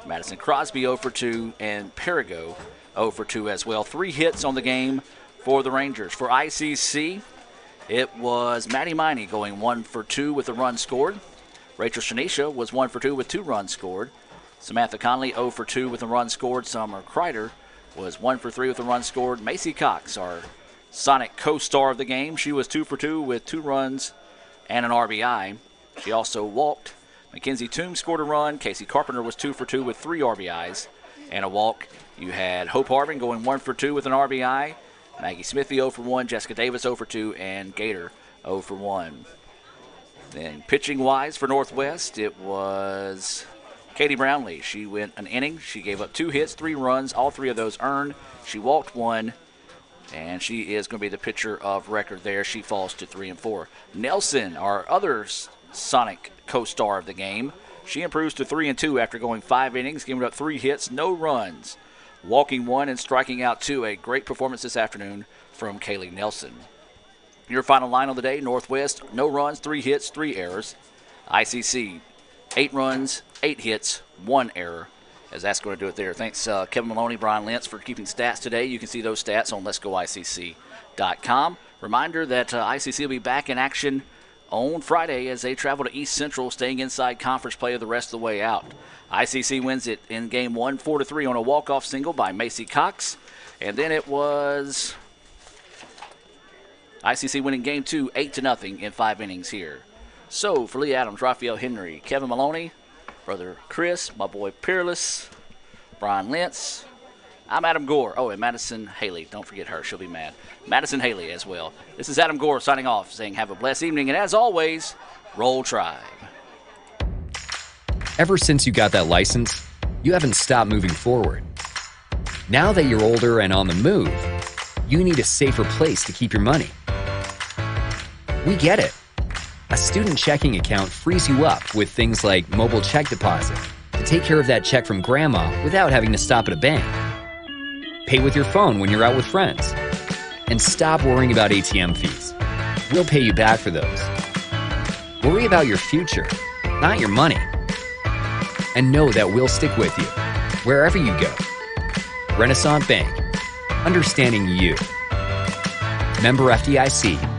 Madison Crosby 0 for 2. And Perigo 0 for 2 as well. 3 hits on the game for the Rangers. For ICC, it was Maddie Miney going 1 for 2 with a run scored. Rachel Shanisha was 1 for 2 with 2 runs scored. Samantha Conley 0 for 2 with a run scored. Summer Kreider was 1 for 3 with a run scored. Macy Cox, our Sonic co-star of the game, she was 2 for 2 with 2 runs and an RBI. She also walked. Mackenzie Toombs scored a run. Casey Carpenter was 2 for 2 with 3 RBIs and a walk. You had Hope Harvin going 1 for 2 with an RBI. Maggie Smithy 0 for 1. Jessica Davis 0 for 2. And Gator 0 for 1. Then pitching-wise for Northwest, it was Katie Brownlee. She went an inning. She gave up 2 hits, 3 runs, all 3 of those earned. She walked 1, and she is going to be the pitcher of record there. She falls to 3-4. Nelson, our other Sonic co-star of the game, she improves to 3-2 after going 5 innings, giving up 3 hits, no runs, walking 1 and striking out 2. A great performance this afternoon from Kaylee Nelson. Your final line on the day, Northwest, no runs, 3 hits, 3 errors. ICC, 8 runs, 8 hits, 1 error, as that's going to do it there. Thanks, Kevin Maloney, Brian Lentz, for keeping stats today. You can see those stats on letsgoicc.com. Reminder that ICC will be back in action on Friday as they travel to East Central, staying inside conference play the rest of the way out. ICC wins it in Game 1, 4-3 on a walk-off single by Macy Cox. And then it was ICC winning Game 2, 8-0 in 5 innings here. So, for Lee Adams, Raphael Henry, Kevin Maloney, Brother Chris, my boy Peerless, Brian Lentz, I'm Adam Gore. Oh, and Madison Haley. Don't forget her. She'll be mad. Madison Haley as well. This is Adam Gore signing off, saying have a blessed evening. And as always, Roll Tribe. Ever since you got that license, you haven't stopped moving forward. Now that you're older and on the move, you need a safer place to keep your money. We get it. A student checking account frees you up with things like mobile check deposit to take care of that check from grandma without having to stop at a bank. Pay with your phone when you're out with friends. And stop worrying about ATM fees. We'll pay you back for those. Worry about your future, not your money. And know that we'll stick with you wherever you go. Renaissance Bank, understanding you. Member FDIC.